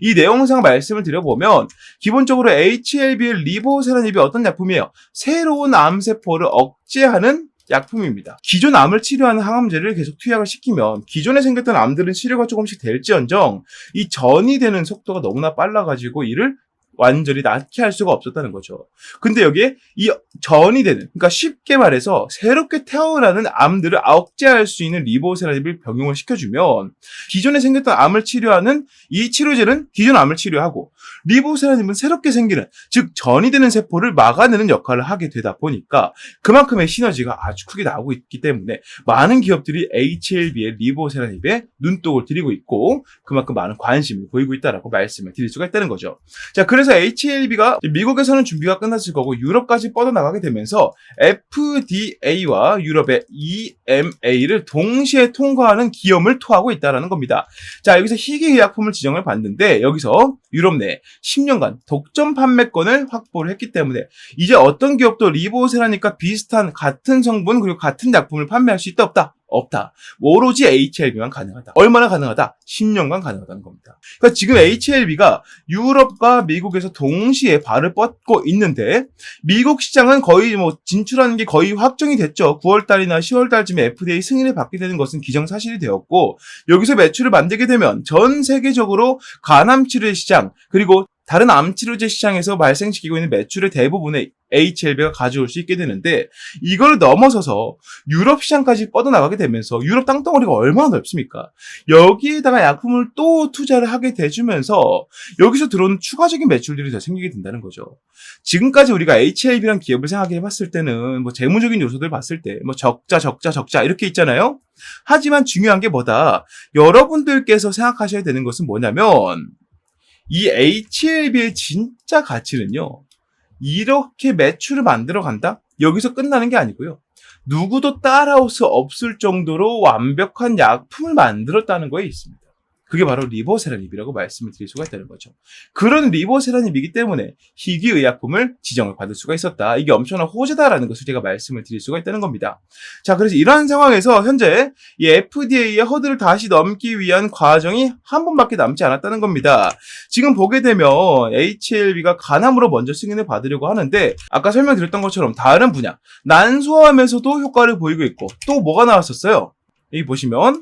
이 내용상 말씀을 드려보면 기본적으로 HLB의 리보세라닙이 어떤 약품이에요? 새로운 암세포를 억제하는 약품입니다. 기존 암을 치료하는 항암제를 계속 투약을 시키면 기존에 생겼던 암들은 치료가 조금씩 될지언정 이 전이 되는 속도가 너무나 빨라가지고 이를 완전히 낫게 할 수가 없었다는 거죠. 근데 여기에 이 전이 되는, 그러니까 쉽게 말해서 새롭게 태어나는 암들을 억제할 수 있는 리보세라닙을 병용을 시켜주면 기존에 생겼던 암을 치료하는 이 치료제는 기존 암을 치료하고 리보세라닙은 새롭게 생기는, 즉 전이 되는 세포를 막아내는 역할을 하게 되다 보니까 그만큼의 시너지가 아주 크게 나오고 있기 때문에 많은 기업들이 HLB의 리보세라닙에 눈독을 들이고 있고 그만큼 많은 관심을 보이고 있다라고 말씀을 드릴 수가 있다는 거죠. 자, 그래서 HLB가 미국에서는 준비가 끝났을 거고 유럽까지 뻗어나가게 되면서 FDA와 유럽의 EMA를 동시에 통과하는 기염을 토하고 있다는 겁니다. 자, 여기서 희귀의약품을 지정을 받는데 여기서 유럽 내 10년간 독점 판매권을 확보를 했기 때문에 이제 어떤 기업도 리보세라닙과 비슷한 같은 성분 그리고 같은 약품을 판매할 수 있다 없다? 없다. 오로지 HLB만 가능하다. 얼마나 가능하다? 10년간 가능하다는 겁니다. 그러니까 지금 HLB가 유럽과 미국에서 동시에 발을 뻗고 있는데 미국 시장은 거의 진출하는 게 거의 확정이 됐죠. 9월달이나 10월달쯤에 FDA 승인을 받게 되는 것은 기정사실이 되었고 여기서 매출을 만들게 되면 전 세계적으로 간암치료제 시장 그리고 다른 암치료제 시장에서 발생시키고 있는 매출의 대부분의 HLB가 가져올 수 있게 되는데 이걸 넘어서서 유럽 시장까지 뻗어나가게 되면서 유럽 땅덩어리가 얼마나 넓습니까? 여기에다가 약품을 또 투자를 하게 돼주면서 여기서 들어오는 추가적인 매출들이 더 생기게 된다는 거죠. 지금까지 우리가 HLB란 기업을 생각해 봤을 때는 재무적인 요소들 봤을 때 적자 이렇게 있잖아요. 하지만 중요한 게 뭐다? 여러분들께서 생각하셔야 되는 것은 뭐냐면 이 HLB의 진짜 가치는요. 이렇게 매출을 만들어 간다? 여기서 끝나는 게 아니고요. 누구도 따라올 수 없을 정도로 완벽한 약품을 만들었다는 거에 있습니다. 그게 바로 리보세라닙이라고 말씀을 드릴 수가 있다는 거죠. 그런 리보세라닙이기 때문에 희귀의약품을 지정을 받을 수가 있었다. 이게 엄청난 호재다라는 것을 제가 말씀을 드릴 수가 있다는 겁니다. 자, 그래서 이러한 상황에서 현재 이 FDA의 허들을 다시 넘기 위한 과정이 한 번밖에 남지 않았다는 겁니다. 지금 보게 되면 HLB가 간암으로 먼저 승인을 받으려고 하는데 아까 설명드렸던 것처럼 다른 분야, 난소암에서도 효과를 보이고 있고 또 뭐가 나왔었어요? 여기 보시면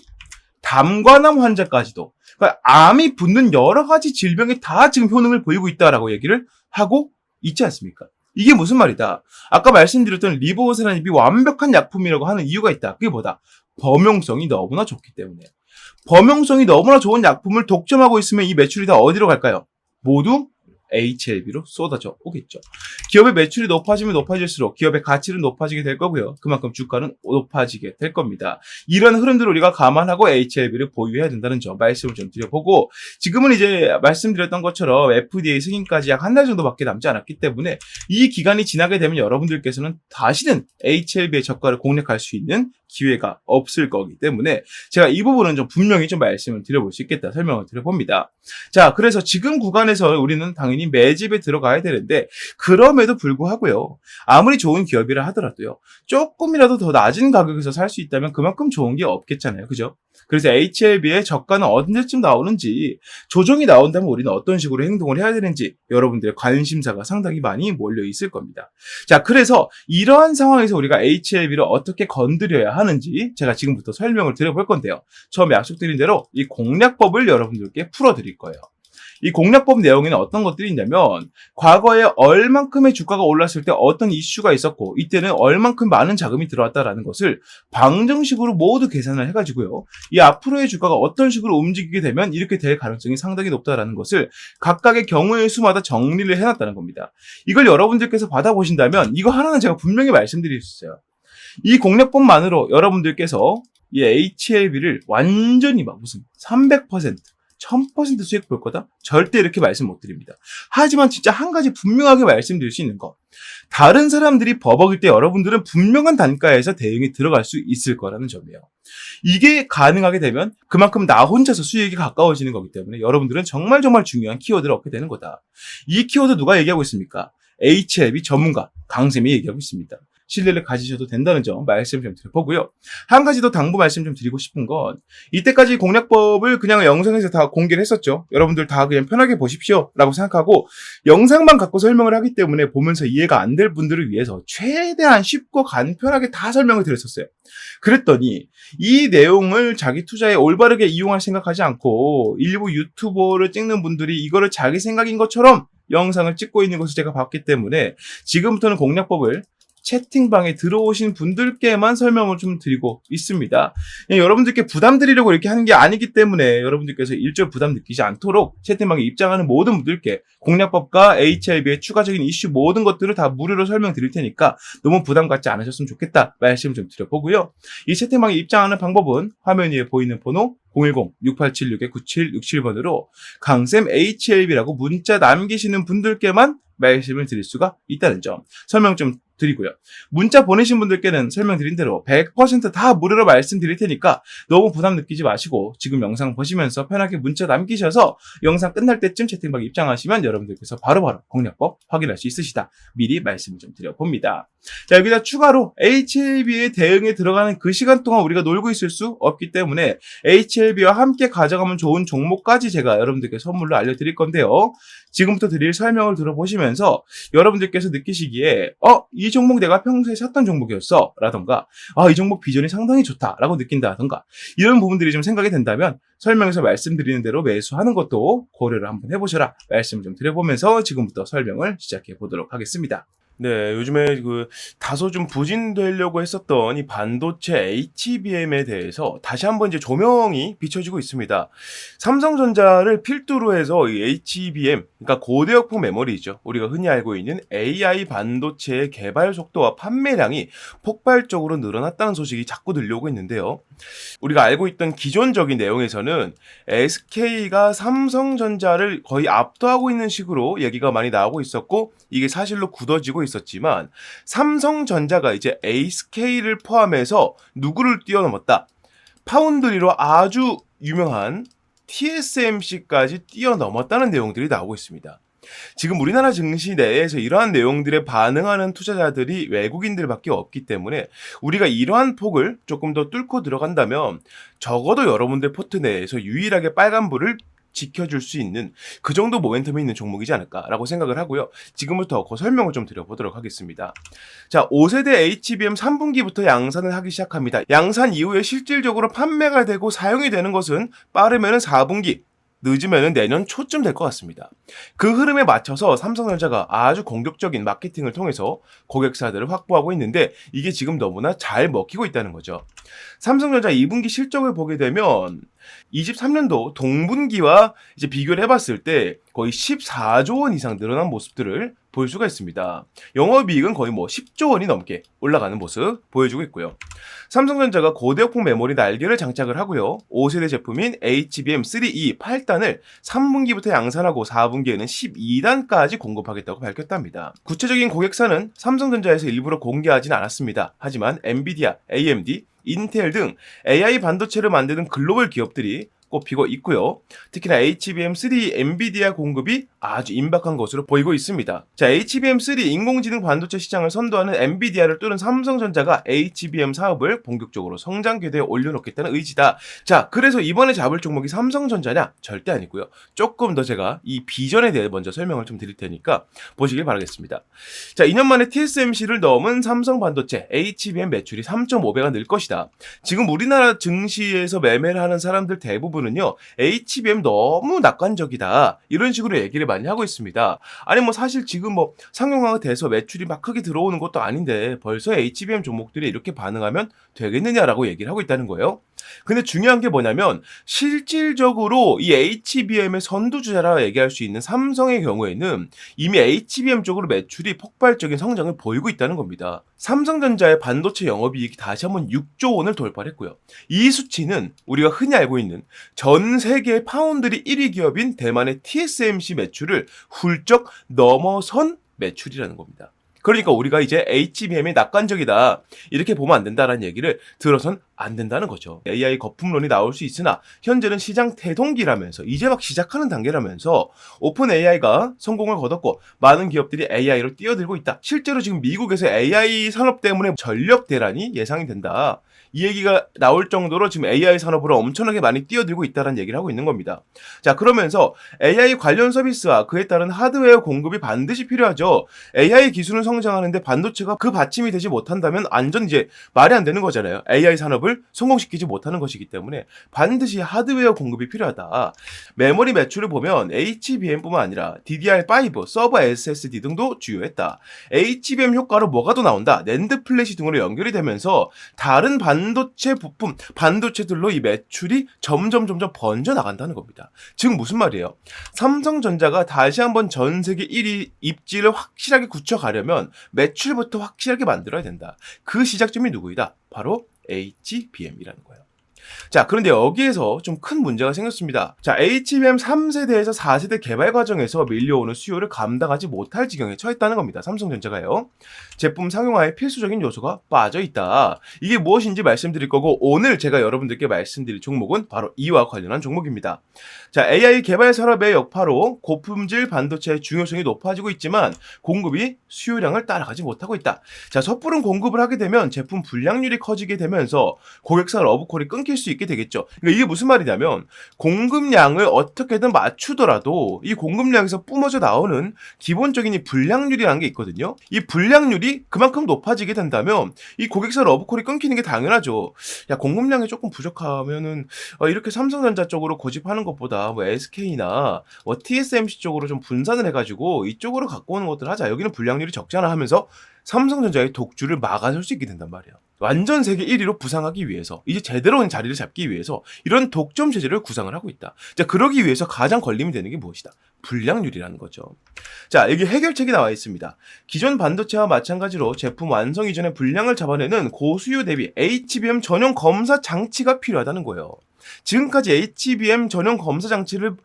담관암 환자까지도, 그러니까 암이 붙는 여러 가지 질병에 다 지금 효능을 보이고 있다라고 얘기를 하고 있지 않습니까? 이게 무슨 말이다? 아까 말씀드렸던 리보세라닙이 완벽한 약품이라고 하는 이유가 있다. 그게 뭐다? 범용성이 너무나 좋기 때문에. 범용성이 너무나 좋은 약품을 독점하고 있으면 이 매출이 다 어디로 갈까요? 모두 HLB로 쏟아져 오겠죠. 기업의 매출이 높아지면 높아질수록 기업의 가치는 높아지게 될 거고요. 그만큼 주가는 높아지게 될 겁니다. 이런 흐름들을 우리가 감안하고 HLB를 보유해야 된다는 점 말씀을 좀 드려보고, 지금은 이제 말씀드렸던 것처럼 FDA 승인까지 약 한 달 정도밖에 남지 않았기 때문에 이 기간이 지나게 되면 여러분들께서는 다시는 HLB의 저가를 공략할 수 있는 기회가 없을 거기 때문에 제가 이 부분은 좀 분명히 좀 말씀을 드려볼 수 있겠다 설명을 드려봅니다. 자, 그래서 지금 구간에서 우리는 당연히 매집에 들어가야 되는데, 그럼에도 불구하고요, 아무리 좋은 기업이라 하더라도요, 조금이라도 더 낮은 가격에서 살 수 있다면 그만큼 좋은 게 없겠잖아요. 그죠? 그래서 HLB의 저가는 언제쯤 나오는지, 조정이 나온다면 우리는 어떤 식으로 행동을 해야 되는지 여러분들의 관심사가 상당히 많이 몰려 있을 겁니다. 자, 그래서 이러한 상황에서 우리가 HLB를 어떻게 건드려야 하는지 제가 지금부터 설명을 드려볼 건데요. 처음에 약속드린 대로 이 공략법을 여러분들께 풀어드릴 거예요. 이 공략법 내용에는 어떤 것들이 있냐면, 과거에 얼만큼의 주가가 올랐을 때 어떤 이슈가 있었고 이때는 얼만큼 많은 자금이 들어왔다라는 것을 방정식으로 모두 계산을 해가지고요, 이 앞으로의 주가가 어떤 식으로 움직이게 되면 이렇게 될 가능성이 상당히 높다라는 것을 각각의 경우의 수마다 정리를 해놨다는 겁니다. 이걸 여러분들께서 받아보신다면 이거 하나는 제가 분명히 말씀드릴 수 있어요. 이 공략법만으로 여러분들께서 이 HLB를 완전히 막 무슨 300%, 1000% 수익 볼 거다? 절대 이렇게 말씀 못 드립니다. 하지만 진짜 한 가지 분명하게 말씀드릴 수 있는 거, 다른 사람들이 버벅일 때 여러분들은 분명한 단가에서 대응이 들어갈 수 있을 거라는 점이에요. 이게 가능하게 되면 그만큼 나 혼자서 수익이 가까워지는 거기 때문에 여러분들은 정말 중요한 키워드를 얻게 되는 거다. 이 키워드 누가 얘기하고 있습니까? HLB 전문가 강쌤이 얘기하고 있습니다. 신뢰를 가지셔도 된다는 점 말씀 좀 드려보고요. 한 가지 더 당부 말씀 좀 드리고 싶은 건, 이때까지 공략법을 그냥 영상에서 다 공개를 했었죠. 여러분들 다 그냥 편하게 보십시오 라고 생각하고 영상만 갖고 설명을 하기 때문에 보면서 이해가 안 될 분들을 위해서 최대한 쉽고 간편하게 다 설명을 드렸었어요. 그랬더니 이 내용을 자기 투자에 올바르게 이용할 생각하지 않고 일부 유튜버를 찍는 분들이 이거를 자기 생각인 것처럼 영상을 찍고 있는 것을 제가 봤기 때문에 지금부터는 공략법을 채팅방에 들어오신 분들께만 설명을 좀 드리고 있습니다. 여러분들께 부담 드리려고 이렇게 하는 게 아니기 때문에 여러분들께서 일절 부담 느끼지 않도록 채팅방에 입장하는 모든 분들께 공략법과 HLB의 추가적인 이슈 모든 것들을 다 무료로 설명드릴 테니까 너무 부담 갖지 않으셨으면 좋겠다 말씀 좀 드려보고요. 이 채팅방에 입장하는 방법은 화면 위에 보이는 번호 010-6876-9767번으로 강쌤 HLB라고 문자 남기시는 분들께만 말씀을 드릴 수가 있다는 점 설명 좀 드리고요. 문자 보내신 분들께는 설명드린 대로 100% 다 무료로 말씀드릴 테니까 너무 부담 느끼지 마시고 지금 영상 보시면서 편하게 문자 남기셔서 영상 끝날 때쯤 채팅방에 입장하시면 여러분들께서 바로바로 공략법 확인할 수 있으시다. 미리 말씀을 좀 드려봅니다. 자, 여기다 추가로 HLB의 대응에 들어가는 그 시간 동안 우리가 놀고 있을 수 없기 때문에 HLB와 함께 가져가면 좋은 종목까지 제가 여러분들께 선물로 알려드릴 건데요. 지금부터 드릴 설명을 들어보시면서 여러분들께서 느끼시기에 이 종목 내가 평소에 샀던 종목이었어 라던가 이 종목 비전이 상당히 좋다 라고 느낀다던가 이런 부분들이 좀 생각이 된다면 설명에서 말씀드리는 대로 매수하는 것도 고려를 한번 해보셔라 말씀을 좀 드려보면서 지금부터 설명을 시작해 보도록 하겠습니다. 네, 요즘에 다소 좀 부진되려고 했었던 이 반도체 HBM에 대해서 다시 한번 이제 조명이 비춰지고 있습니다. 삼성전자를 필두로 해서 이 HBM, 그러니까 고대역폭 메모리죠. 우리가 흔히 알고 있는 AI 반도체의 개발 속도와 판매량이 폭발적으로 늘어났다는 소식이 자꾸 들려오고 있는데요. 우리가 알고 있던 기존적인 내용에서는 SK가 삼성전자를 거의 압도하고 있는 식으로 얘기가 많이 나오고 있었고 이게 사실로 굳어지고 있었고 있었지만 삼성전자가 이제 SK를 포함해서 누구를 뛰어넘었다. 파운드리로 아주 유명한 TSMC까지 뛰어넘었다는 내용들이 나오고 있습니다. 지금 우리나라 증시 내에서 이러한 내용들에 반응하는 투자자들이 외국인들밖에 없기 때문에 우리가 이러한 폭을 조금 더 뚫고 들어간다면 적어도 여러분들 포트 내에서 유일하게 빨간불을 지켜줄 수 있는 그 정도 모멘텀이 있는 종목이지 않을까라고 생각을 하고요. 지금부터 그 설명을 좀 드려보도록 하겠습니다. 자, 5세대 HBM 3분기부터 양산을 하기 시작합니다. 양산 이후에 실질적으로 판매가 되고 사용이 되는 것은 빠르면 4분기, 늦으면 내년 초쯤 될 것 같습니다. 그 흐름에 맞춰서 삼성전자가 아주 공격적인 마케팅을 통해서 고객사들을 확보하고 있는데 이게 지금 너무나 잘 먹히고 있다는 거죠. 삼성전자 2분기 실적을 보게 되면 23년도 동분기와 이제 비교를 해봤을 때 거의 14조 원 이상 늘어난 모습들을 볼 수가 있습니다. 영업이익은 거의 10조 원이 넘게 올라가는 모습 보여주고 있고요. 삼성전자가 고대역폭 메모리 날개를 장착을 하고요. 5세대 제품인 HBM3E 8단을 3분기부터 양산하고 4분기에는 12단까지 공급하겠다고 밝혔답니다. 구체적인 고객사는 삼성전자에서 일부러 공개하진 않았습니다. 하지만 엔비디아, AMD, 인텔 등 AI 반도체를 만드는 글로벌 기업들이 꼽히고 있고요. 특히나 HBM3 엔비디아 공급이 아주 임박한 것으로 보이고 있습니다. 자, HBM3 인공지능 반도체 시장을 선도하는 엔비디아를 뚫은 삼성전자가 HBM 사업을 본격적으로 성장 궤도에 올려놓겠다는 의지다. 자, 그래서 이번에 잡을 종목이 삼성전자냐? 절대 아니고요. 조금 더 제가 이 비전에 대해 먼저 설명을 좀 드릴 테니까 보시길 바라겠습니다. 자, 2년 만에 TSMC를 넘은 삼성 반도체 HBM 매출이 3.5배가 늘 것이다. 지금 우리나라 증시에서 매매를 하는 사람들 대부분 은요, HBM 너무 낙관적이다. 이런 식으로 얘기를 많이 하고 있습니다. 아니 사실 지금 상용화가 돼서 매출이 막 크게 들어오는 것도 아닌데 벌써 HBM 종목들이 이렇게 반응하면 되겠느냐라고 얘기를 하고 있다는 거예요. 근데 중요한 게 뭐냐면 실질적으로 이 HBM의 선두주자라 얘기할 수 있는 삼성의 경우에는 이미 HBM 쪽으로 매출이 폭발적인 성장을 보이고 있다는 겁니다. 삼성전자의 반도체 영업이익이 다시 한번 6조 원을 돌파했고요. 이 수치는 우리가 흔히 알고 있는 전 세계 파운드리 1위 기업인 대만의 TSMC 매출을 훌쩍 넘어선 매출이라는 겁니다. 그러니까 우리가 이제 HBM이 낙관적이다 이렇게 보면 안 된다라는 얘기를 들어선 안 된다는 거죠. AI 거품론이 나올 수 있으나 현재는 시장 태동기라면서 이제 막 시작하는 단계라면서 오픈 AI가 성공을 거뒀고 많은 기업들이 AI로 뛰어들고 있다. 실제로 지금 미국에서 AI 산업 때문에 전력 대란이 예상이 된다. 이 얘기가 나올 정도로 지금 AI 산업으로 엄청나게 많이 뛰어들고 있다는 얘기를 하고 있는 겁니다. 자, 그러면서 AI 관련 서비스와 그에 따른 하드웨어 공급이 반드시 필요하죠. AI 기술은 성장하는데 반도체가 그 받침이 되지 못한다면 완전 이제 말이 안 되는 거잖아요. AI 산업을 성공시키지 못하는 것이기 때문에 반드시 하드웨어 공급이 필요하다. 메모리 매출을 보면 HBM뿐만 아니라 DDR5, 서버 SSD 등도 주요했다. HBM 효과로 뭐가 더 나온다? 낸드 플래시 등으로 연결이 되면서 다른 반도체 부품, 반도체들로 이 매출이 점점 번져 나간다는 겁니다. 즉 무슨 말이에요? 삼성전자가 다시 한번 전 세계 1위 입지를 확실하게 굳혀가려면 매출부터 확실하게 만들어야 된다. 그 시작점이 누구이다? 바로 HBM이라는 거예요. 자, 그런데 여기에서 좀 큰 문제가 생겼습니다. 자, HBM 3세대에서 4세대 개발 과정에서 밀려오는 수요를 감당하지 못할 지경에 처했다는 겁니다. 삼성전자가요. 제품 상용화에 필수적인 요소가 빠져있다. 이게 무엇인지 말씀드릴 거고 오늘 제가 여러분들께 말씀드릴 종목은 바로 이와 관련한 종목입니다. 자, AI 개발 산업의 여파로 고품질 반도체의 중요성이 높아지고 있지만 공급이 수요량을 따라가지 못하고 있다. 자, 섣부른 공급을 하게 되면 제품 불량률이 커지게 되면서 고객사 러브콜이 끊길 수 있게 되겠죠. 그러니까 이게 무슨 말이냐면 공급량을 어떻게든 맞추더라도 이 공급량에서 뿜어져 나오는 기본적인 이 불량률이라는 게 있거든요. 이 불량률이 그만큼 높아지게 된다면 이 고객사 러브콜이 끊기는 게 당연하죠. 야, 공급량이 조금 부족하면은 이렇게 삼성전자 쪽으로 고집하는 것보다 SK나 TSMC 쪽으로 좀 분산을 해가지고 이쪽으로 갖고 오는 것들 하자. 여기는 불량률이 적잖아 하면서 삼성전자의 독주를 막아설 수 있게 된단 말이에요. 완전 세계 1위로 부상하기 위해서 이제 제대로 된 자리를 잡기 위해서 이런 독점 체제를 구상을 하고 있다. 자, 그러기 위해서 가장 걸림이 되는 게 무엇이다? 불량률이라는 거죠. 자, 여기 해결책이 나와 있습니다. 기존 반도체와 마찬가지로 제품 완성 이전에 불량을 잡아내는 고수요 대비 HBM 전용 검사 장치가 필요하다는 거예요. 지금까지 HBM 전용 검사 장치를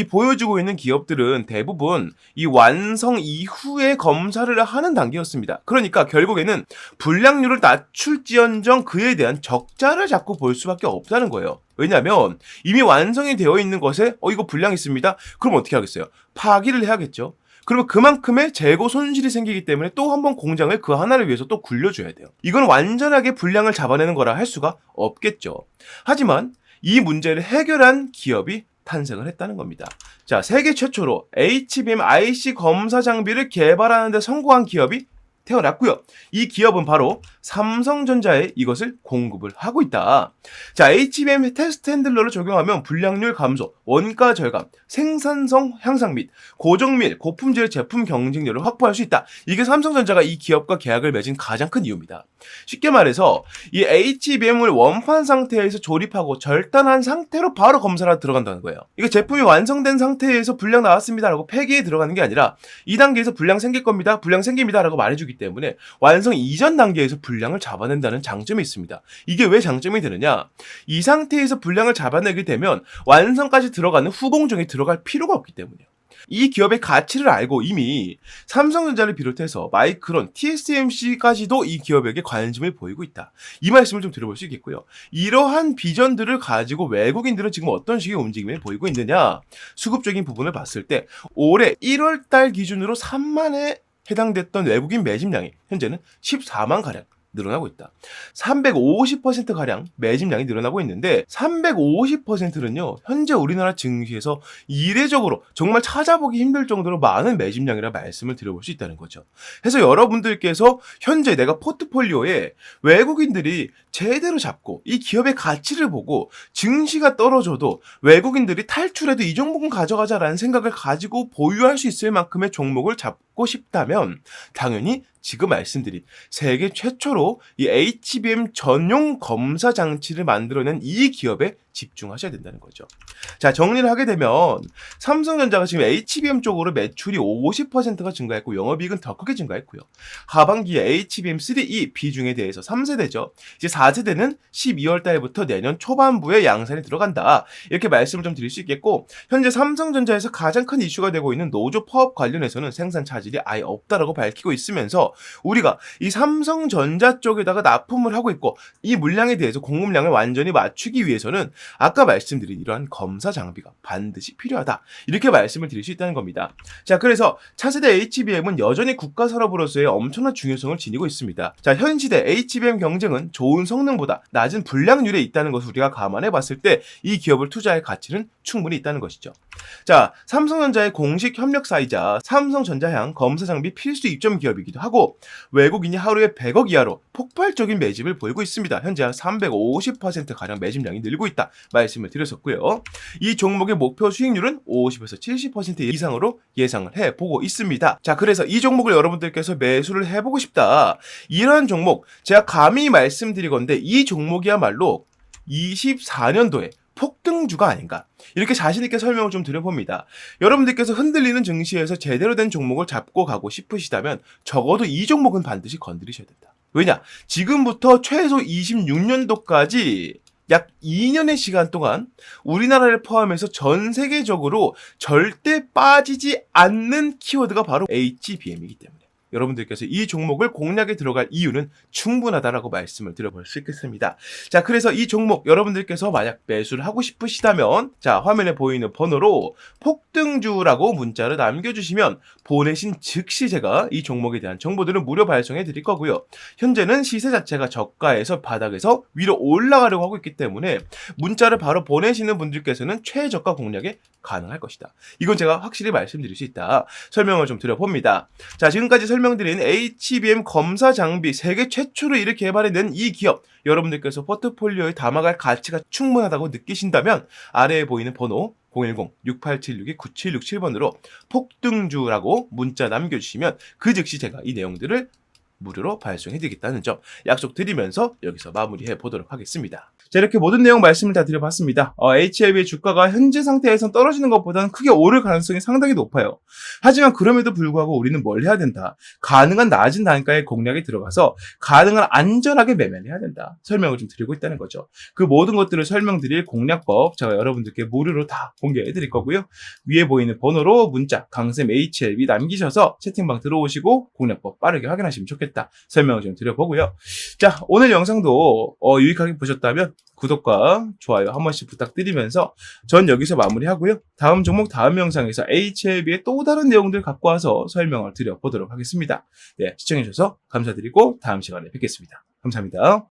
보여주고 있는 기업들은 대부분 이 완성 이후에 검사를 하는 단계였습니다. 그러니까 결국에는 불량률을 낮출지언정 그에 대한 적자를 자꾸 볼 수밖에 없다는 거예요. 왜냐하면 이미 완성이 되어 있는 것에 이거 불량 있습니다. 그럼 어떻게 하겠어요? 파기를 해야겠죠. 그러면 그만큼의 재고 손실이 생기기 때문에 또 한 번 공장을 그 하나를 위해서 또 굴려줘야 돼요. 이건 완전하게 불량을 잡아내는 거라 할 수가 없겠죠. 하지만 이 문제를 해결한 기업이 탄생을 했다는 겁니다. 자, 세계 최초로 HBM IC 검사 장비를 개발하는 데 성공한 기업이 태어났고요. 이 기업은 바로 삼성전자에 이것을 공급을 하고 있다. 자, HBM 테스트 핸들러를 적용하면 불량률 감소, 원가 절감, 생산성 향상 및 고정밀, 고품질 제품 경쟁력을 확보할 수 있다. 이게 삼성전자가 이 기업과 계약을 맺은 가장 큰 이유입니다. 쉽게 말해서 이 HBM을 원판 상태에서 조립하고 절단한 상태로 바로 검사를 들어간다는 거예요. 이거 제품이 완성된 상태에서 불량 나왔습니다라고 폐기에 들어가는 게 아니라 이 단계에서 불량 생길 겁니다. 불량 생깁니다라고 말해주기 때문에 완성 이전 단계에서 불량을 잡아낸다는 장점이 있습니다. 이게 왜 장점이 되느냐? 이 상태에서 불량을 잡아내게 되면 완성까지 들어가는 후공정에 들어갈 필요가 없기 때문이에요. 이 기업의 가치를 알고 이미 삼성전자를 비롯해서 마이크론, TSMC까지도 이 기업에게 관심을 보이고 있다. 이 말씀을 좀 들어볼 수 있겠고요. 이러한 비전들을 가지고 외국인들은 지금 어떤 식의 움직임을 보이고 있느냐? 수급적인 부분을 봤을 때 올해 1월 달 기준으로 3만에 해당됐던 외국인 매집량이 현재는 14만 가량 늘어나고 있다. 350%가량 매집량이 늘어나고 있는데 350%는요. 현재 우리나라 증시에서 이례적으로 정말 찾아보기 힘들 정도로 많은 매집량이라 말씀을 드려볼 수 있다는 거죠. 그래서 여러분들께서 현재 내가 포트폴리오에 외국인들이 제대로 잡고 이 기업의 가치를 보고 증시가 떨어져도 외국인들이 탈출해도 이 종목은 가져가자라는 생각을 가지고 보유할 수 있을 만큼의 종목을 잡고 싶다면 당연히 지금 말씀드린 세계 최초로 이 HBM 전용 검사 장치를 만들어낸 이 기업에 집중하셔야 된다는 거죠. 자, 정리를 하게 되면 삼성전자가 지금 HBM 쪽으로 매출이 50%가 증가했고 영업이익은 더 크게 증가했고요. 하반기에 HBM3E 비중에 대해서 3세대죠. 이제 4세대는 12월 달부터 내년 초반부에 양산이 들어간다. 이렇게 말씀을 좀 드릴 수 있겠고 현재 삼성전자에서 가장 큰 이슈가 되고 있는 노조 파업 관련해서는 생산 차질이 아예 없다라고 밝히고 있으면서 우리가 이 삼성전자 쪽에다가 납품을 하고 있고 이 물량에 대해서 공급량을 완전히 맞추기 위해서는 아까 말씀드린 이러한 검사 장비가 반드시 필요하다. 이렇게 말씀을 드릴 수 있다는 겁니다. 자, 그래서 차세대 HBM은 여전히 국가 산업으로서의 엄청난 중요성을 지니고 있습니다. 자, 현 시대 HBM 경쟁은 좋은 성능보다 낮은 불량률에 있다는 것을 우리가 감안해 봤을 때 이 기업을 투자할 가치는 충분히 있다는 것이죠. 자, 삼성전자의 공식 협력사이자 삼성전자향 검사 장비 필수 입점 기업이기도 하고 외국인이 하루에 100억 이하로 폭발적인 매집을 보이고 있습니다. 현재 한 350%가량 매집량이 늘고 있다 말씀을 드렸었고요. 이 종목의 목표 수익률은 50에서 70% 이상으로 예상을 해보고 있습니다. 자, 그래서 이 종목을 여러분들께서 매수를 해보고 싶다. 이러한 종목 제가 감히 말씀드리건데 이 종목이야말로 24년도에 폭등주가 아닌가 이렇게 자신있게 설명을 좀 드려봅니다. 여러분들께서 흔들리는 증시에서 제대로 된 종목을 잡고 가고 싶으시다면 적어도 이 종목은 반드시 건드리셔야 된다. 왜냐? 지금부터 최소 26년도까지 약 2년의 시간 동안 우리나라를 포함해서 전 세계적으로 절대 빠지지 않는 키워드가 바로 HBM이기 때문에 여러분들께서 이 종목을 공략에 들어갈 이유는 충분하다라고 말씀을 드려볼 수 있겠습니다. 자, 그래서 이 종목 여러분들께서 만약 매수를 하고 싶으시다면 자, 화면에 보이는 번호로 폭등주라고 문자를 남겨주시면 보내신 즉시 제가 이 종목에 대한 정보들을 무료 발송해 드릴 거고요. 현재는 시세 자체가 저가에서 바닥에서 위로 올라가려고 하고 있기 때문에 문자를 바로 보내시는 분들께서는 최저가 공략에 가능할 것이다. 이건 제가 확실히 말씀드릴 수 있다. 설명을 좀 드려봅니다. 자, 지금까지 설명드린 HBM 검사 장비 세계 최초로 이를 개발해낸 이 기업 여러분들께서 포트폴리오에 담아갈 가치가 충분하다고 느끼신다면 아래에 보이는 번호 010-6876-9767번으로 폭등주라고 문자 남겨주시면 그 즉시 제가 이 내용들을 무료로 발송해드리겠다는 점 약속드리면서 여기서 마무리해 보도록 하겠습니다. 자, 이렇게 모든 내용 말씀을 다 드려봤습니다. HLB의 주가가 현재 상태에선 떨어지는 것보다는 크게 오를 가능성이 상당히 높아요. 하지만 그럼에도 불구하고 우리는 뭘 해야 된다? 가능한 낮은 단가의 공략에 들어가서 가능한 안전하게 매매를 해야 된다. 설명을 좀 드리고 있다는 거죠. 그 모든 것들을 설명드릴 공략법 제가 여러분들께 무료로 다 공개해 드릴 거고요. 위에 보이는 번호로 문자 강쌤 HLB 남기셔서 채팅방 들어오시고 공략법 빠르게 확인하시면 좋겠다. 설명을 좀 드려보고요. 자, 오늘 영상도 유익하게 보셨다면 구독과 좋아요 한 번씩 부탁드리면서 전 여기서 마무리하고요. 다음 종목 다음 영상에서 HLB의 또 다른 내용들 갖고 와서 설명을 드려보도록 하겠습니다. 네, 시청해주셔서 감사드리고 다음 시간에 뵙겠습니다. 감사합니다.